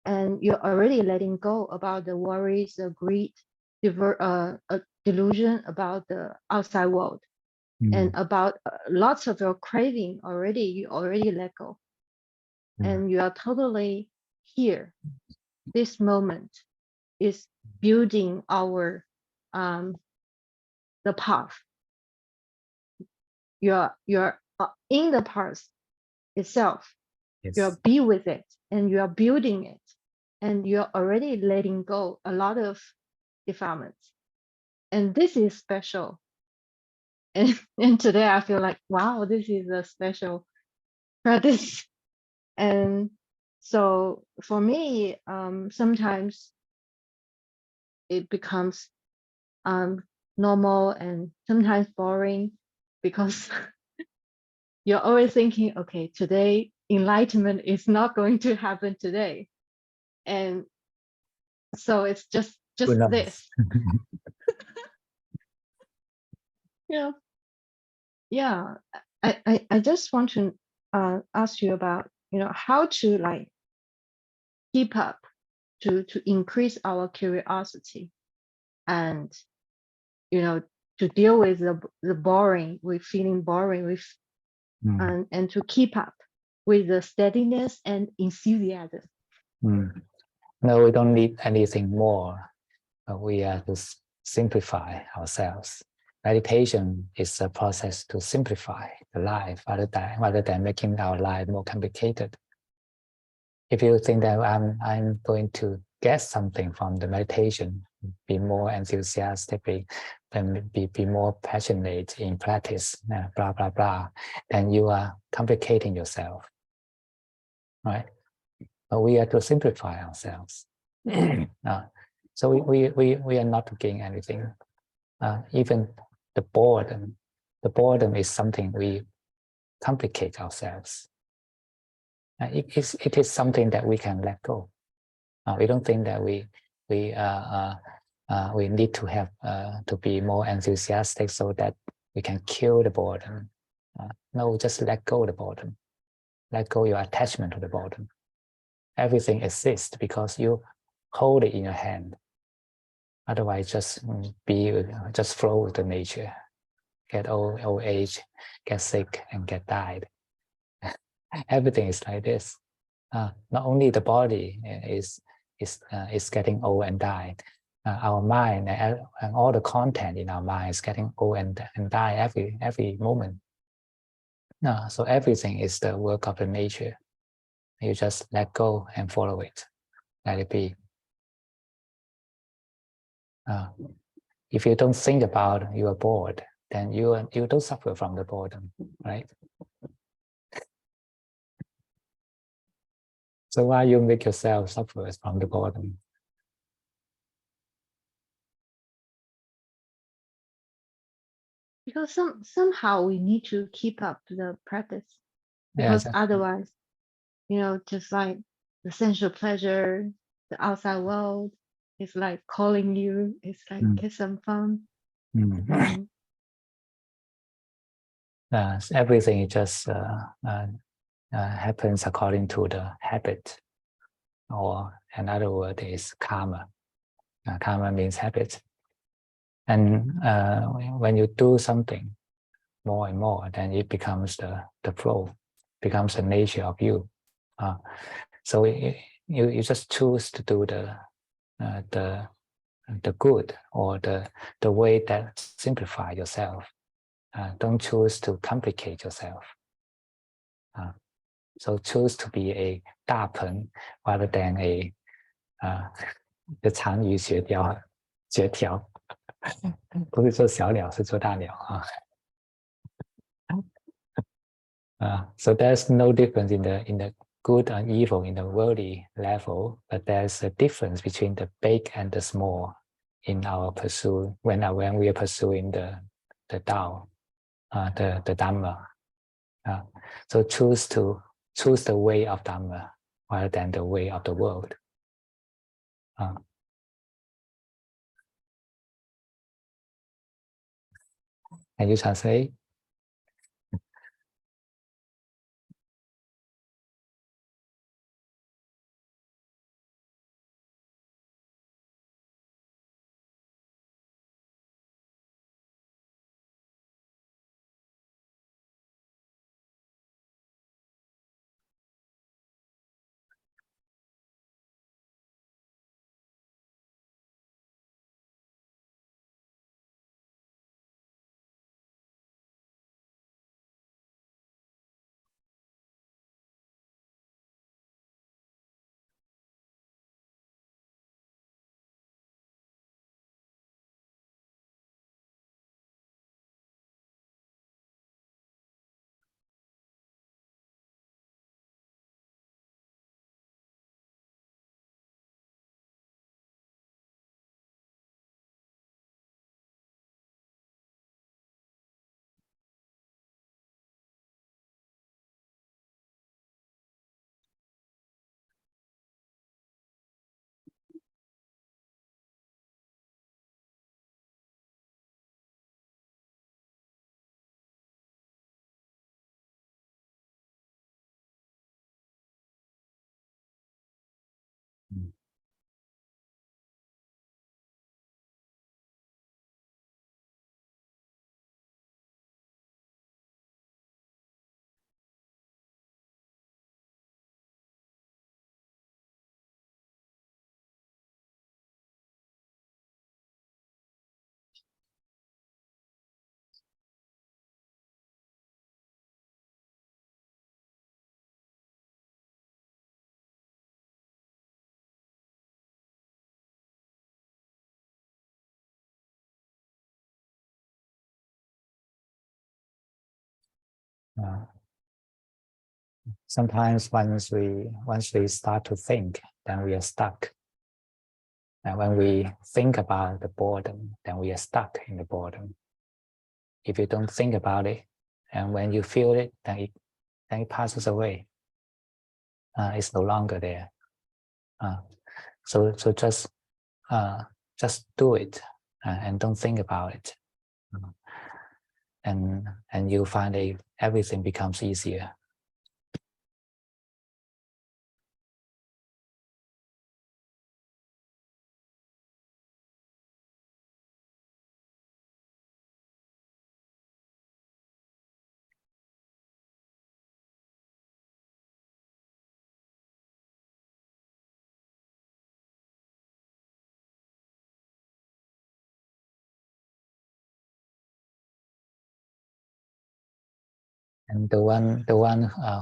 and you're already letting go about the worries, the greed, delusion about the outside world, and about lots of your craving you already let go. And you are totally here. This moment is building our the path. You're in the path itself. Yes. You're be with it, and you are building it, and you're already letting go a lot of defilements. And this is special. And today I feel like, wow, this is a special practice. And so for me, sometimes it becomes normal and sometimes boring, because you're always thinking, okay, today enlightenment is not going to happen today. And so it's just Who knows? this. Yeah. I just want to ask you about, how to like keep up to increase our curiosity, and to deal with the boring, with feeling boring, with and to keep up with the steadiness and enthusiasm. No, we don't need anything more. We are to simplify ourselves. Meditation is a process to simplify the life rather than making our life more complicated. If you think that I'm going to get something from the meditation, be more enthusiastic, be more passionate in practice, blah, blah, blah, then you are complicating yourself, right? But we are to simplify ourselves. So we are not to gain anything. Even the boredom is something we complicate ourselves. It is something that we can let go. We don't think that we need to have to be more enthusiastic so that we can kill the boredom. No, just let go of the boredom. Let go your attachment to the boredom. Everything exists because you hold it in your hand. Otherwise, just flow with the nature. Get old age, get sick, and get died. Everything is like this. Not only the body is is getting old and die. Our mind and all the content in our mind is getting old and die every moment. No, so everything is the work of the nature. You just let go and follow it, let it be. If you don't think about you are bored, then you don't suffer from the boredom, right? So why you make yourself suffer from the boredom? Because somehow we need to keep up the practice, because Yes. otherwise, just like the sensual pleasure, the outside world is like calling you. It's like get some fun. Everything just happens according to the habit, or another word is karma. Karma means habit. And when you do something more and more, then it becomes the flow, becomes the nature of you. So you just choose to do the good, or the way that simplify yourself. Don't choose to complicate yourself. So choose to be a 大鹏 rather than a the 长鱼学条，不是做小鸟，是做大鸟啊。So there's no difference in the good and evil in the worldly level, but there's a difference between the big and the small in our pursuit when we are pursuing the Tao, the Dhamma. So choose the way of Dhamma rather than the way of the world. Can you translate? Sometimes once we start to think, then we are stuck. And when we think about the boredom, then we are stuck in the boredom. If you don't think about it, and when you feel it, then it passes away. It's no longer there. So just do it and don't think about it. And you find everything becomes easier. And the one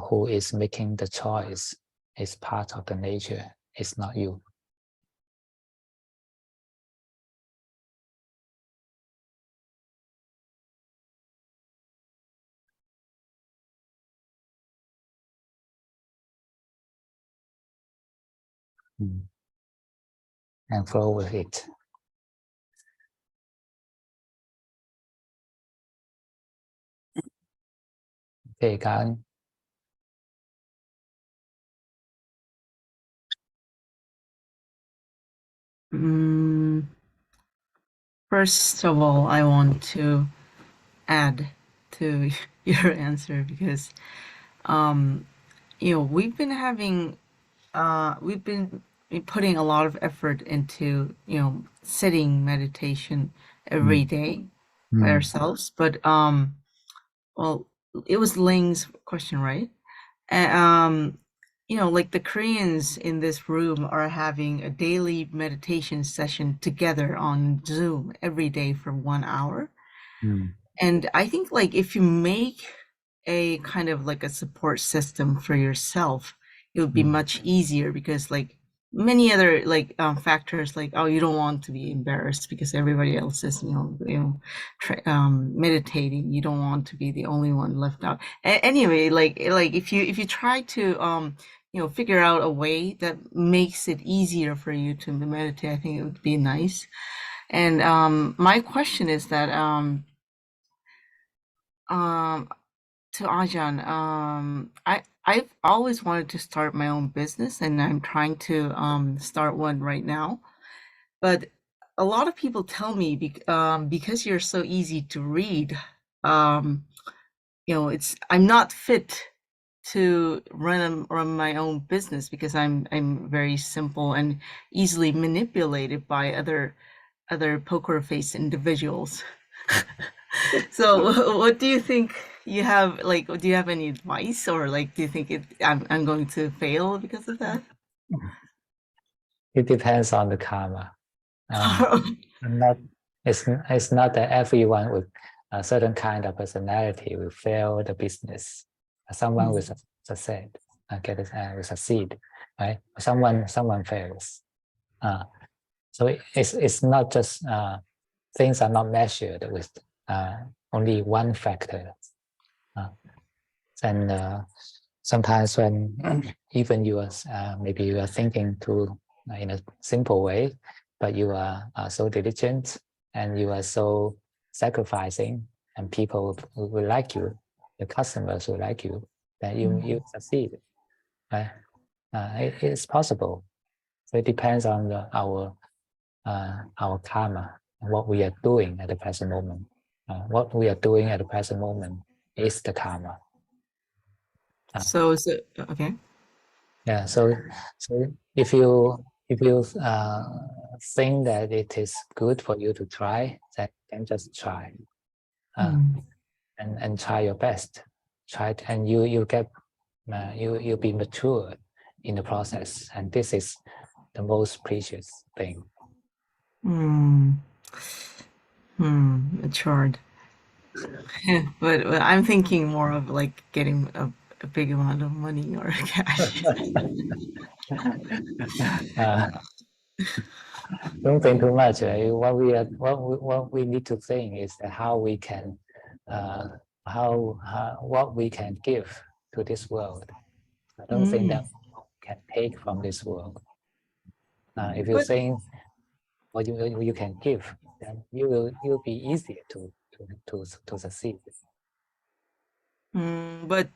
who is making the choice is part of the nature. It's not you. And flow with it. Okay, Karen. First of all, I want to add to your answer because, we've been putting a lot of effort into, sitting meditation every day by ourselves. But, well, it was Ling's question, right? And, like the Koreans in this room are having a daily meditation session together on Zoom every day for 1 hour. And I think like if you make a kind of like a support system for yourself, it would be much easier because like many other like factors like, oh, you don't want to be embarrassed because everybody else is meditating. You don't want to be the only one left out. Anyway, like if you try to figure out a way that makes it easier for you to meditate, I think it would be nice. And my question is that to Ajahn, I've always wanted to start my own business, and I'm trying to start one right now. But a lot of people tell me because you're so easy to read, I'm not fit to run my own business because I'm very simple and easily manipulated by other poker face individuals. So what do you think you have, like, do you have any advice, or like, do you think I'm going to fail because of that? It depends on the karma. It's not that everyone with a certain kind of personality will fail the business. Someone will succeed, will succeed, right? Someone fails. So it's not just things are not measured with only one factor. And sometimes when even you are maybe you are thinking to in a simple way, but you are so diligent and you are so sacrificing, and people will like you, the customers will like you, then you succeed. Right? It's possible. So it depends on our karma, what we are doing at the present moment. What we are doing at the present moment is the karma. So is it okay? Yeah. So if you think that it is good for you to try, then just try, and try your best. Try it, and you get you'll be mature in the process, and this is the most precious thing. Matured. But I'm thinking more of like getting a big amount of money or cash. Don't think too much. What we need to think is that how we can what we can give to this world. I don't think that we can take from this world. If you think what you can give, then you'll be easier to succeed. But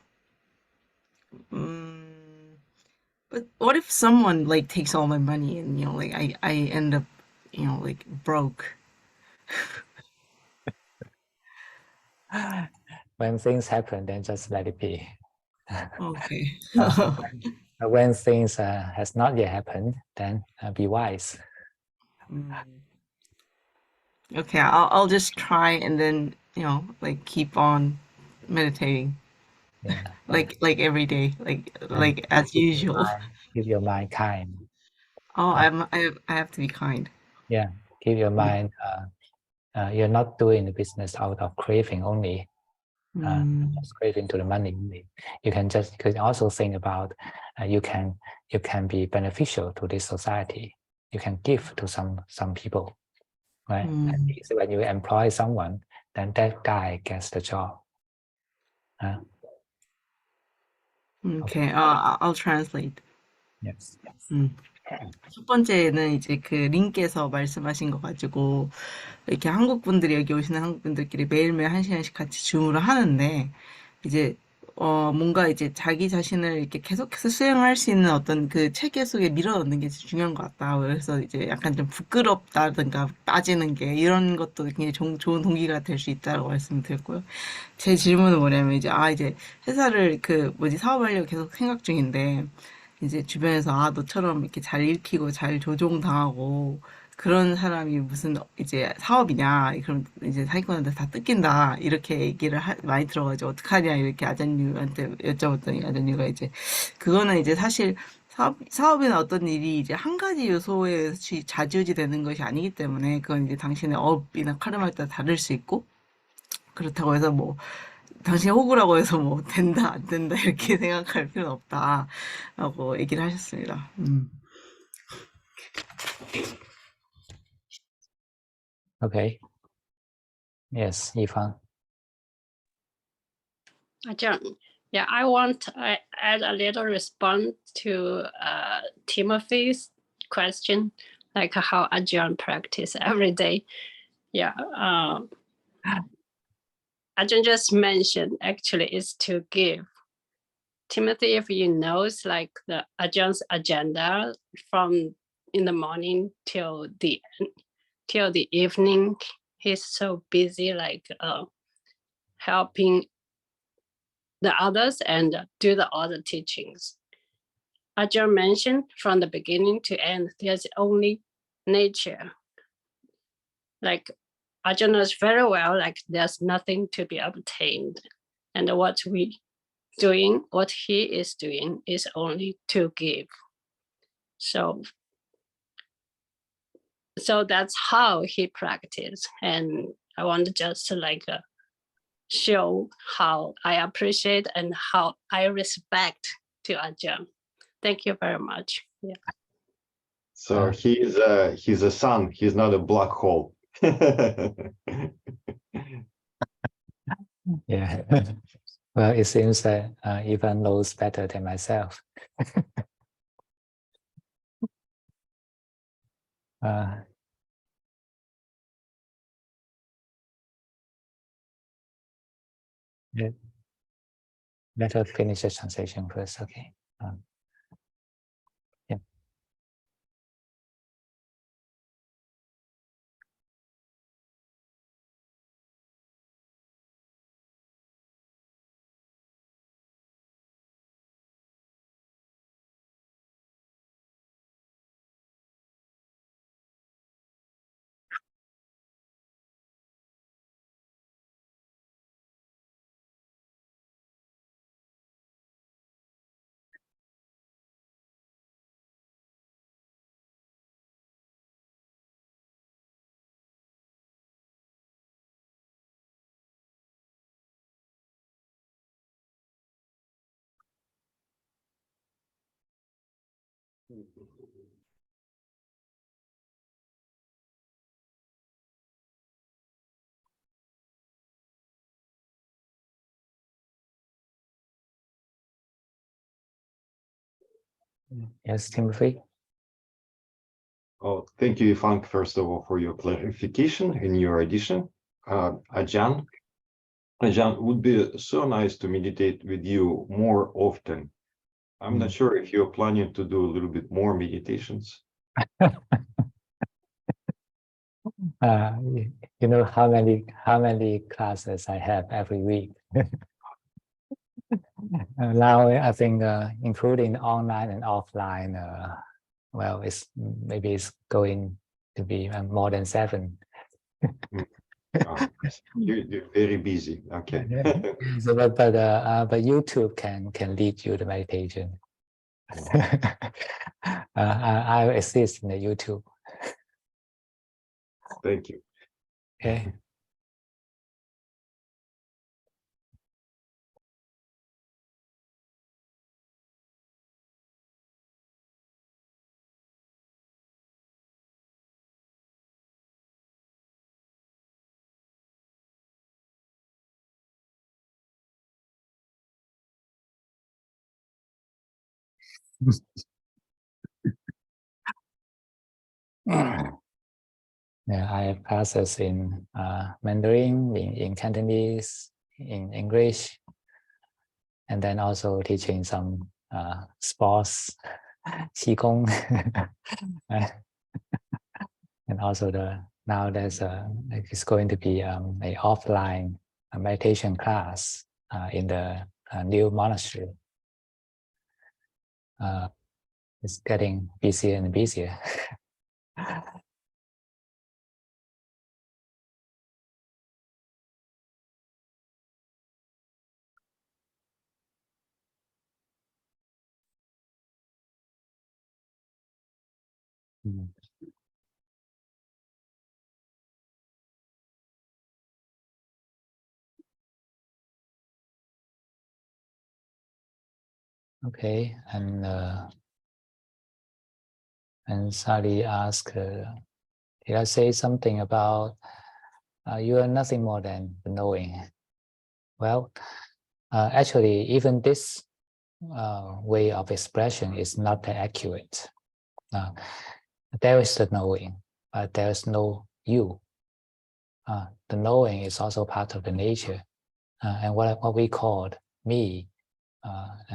what if someone like takes all my money and like I end up like broke? When things happen, then just let it be. Okay. When things has not yet happened, then be wise. Okay, I'll just try and then like keep on meditating. Yeah. like every day, like as usual. Keep your mind kind. Oh, I have to be kind. Yeah, keep your mind. You're not doing the business out of craving only. just craving to the money. You can also think about you can be beneficial to this society. You can give to some people, right? At least when you employ someone, then that guy gets the job. Okay, I'll translate. Yes. 첫 번째는 이제 그 링께서 말씀하신 거 가지고 이렇게 한국 분들이 여기 오시는 한국 분들끼리 매일매일 1시간씩 같이 줌으로 하는데 이제 뭔가 이제 자기 자신을 이렇게 계속해서 수행할 수 있는 어떤 그 체계 속에 밀어넣는 게 중요한 것 같다. 그래서 이제 약간 좀 부끄럽다든가 빠지는 게 이런 것도 굉장히 좋은 동기가 될 수 있다고 말씀드렸고요. 제 질문은 뭐냐면 이제 이제 회사를 사업하려고 계속 생각 중인데 이제 주변에서 너처럼 이렇게 잘 읽히고 잘 조종당하고 그런 사람이 무슨 이제 사업이냐, 그럼 이제 사기꾼한테 다 뜯긴다 이렇게 얘기를 많이 들어가지고 어떡하냐 이렇게 아잔유한테 여쭤봤더니 아잔유가 이제 그거는 이제 사실 사업이나 어떤 일이 이제 한 가지 요소에 좌지우지 되는 것이 아니기 때문에 그건 이제 당신의 업이나 카르마에 따라 다를 수 있고 그렇다고 해서 뭐 당신이 호구라고 해서 뭐 된다 안 된다 이렇게 생각할 필요는 없다라고 얘기를 하셨습니다. Okay. Yes, Yifan. Ajahn, yeah, I want to add a little response to Timothy's question, like how Ajahn practice every day. Yeah, Ajahn just mentioned actually is to give. Timothy, if you knows like the Ajahns agenda from in the morning till the evening, he's so busy like helping the others and do the other teachings. Ajahn mentioned from the beginning to end, there's only nature. Like Ajahn knows very well, like there's nothing to be obtained. And what he is doing is only to give. So that's how he practiced. And I want to just like show how I appreciate and how I respect to Ajahn. Thank you very much. Yeah. So he's a sun. He's not a black hole. Yeah. Well, it seems that Ivan knows better than myself. Let us finish the translation first, okay? Yeah. Yes, Timothy. Oh, thank you, Yifan, first of all, for your clarification in your addition. Ajahn, would be so nice to meditate with you more often. I'm not sure if you're planning to do a little bit more meditations. You know how many classes I have every week. Now I think including online and offline, well, maybe it's going to be more than 7. You're very busy. Okay. So, but YouTube can lead you to meditation. I assist in the YouTube. Thank you. Okay. Yeah, I have classes in Mandarin, in Cantonese, in English, and then also teaching some sports, qigong, and also now it's going to be a offline meditation class in the new monastery. It's getting busier and busier. Okay, and Sally asked, did I say something about you are nothing more than the knowing? Well, actually, even this way of expression is not that accurate. There is the knowing, but there is no you. The knowing is also part of the nature, and what we call me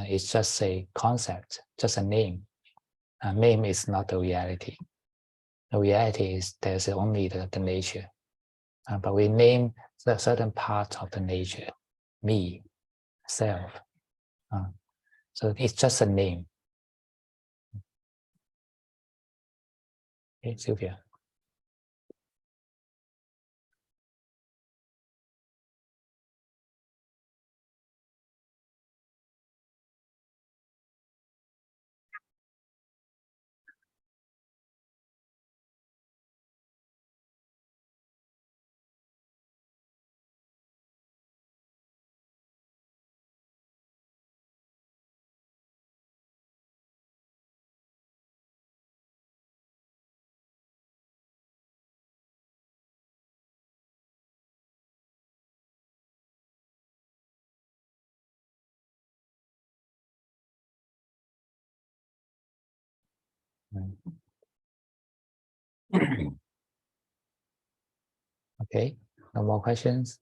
is just a concept, just a name. Name is not the reality. The reality is there's only the nature, but we name a certain part of the nature, me, self. So it's just a name. Okay, Sylvia. Okay, no more questions?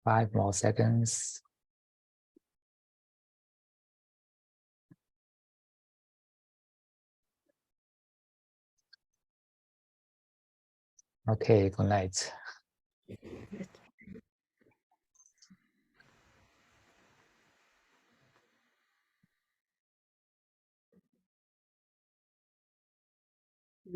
Five more seconds. Okay, good night.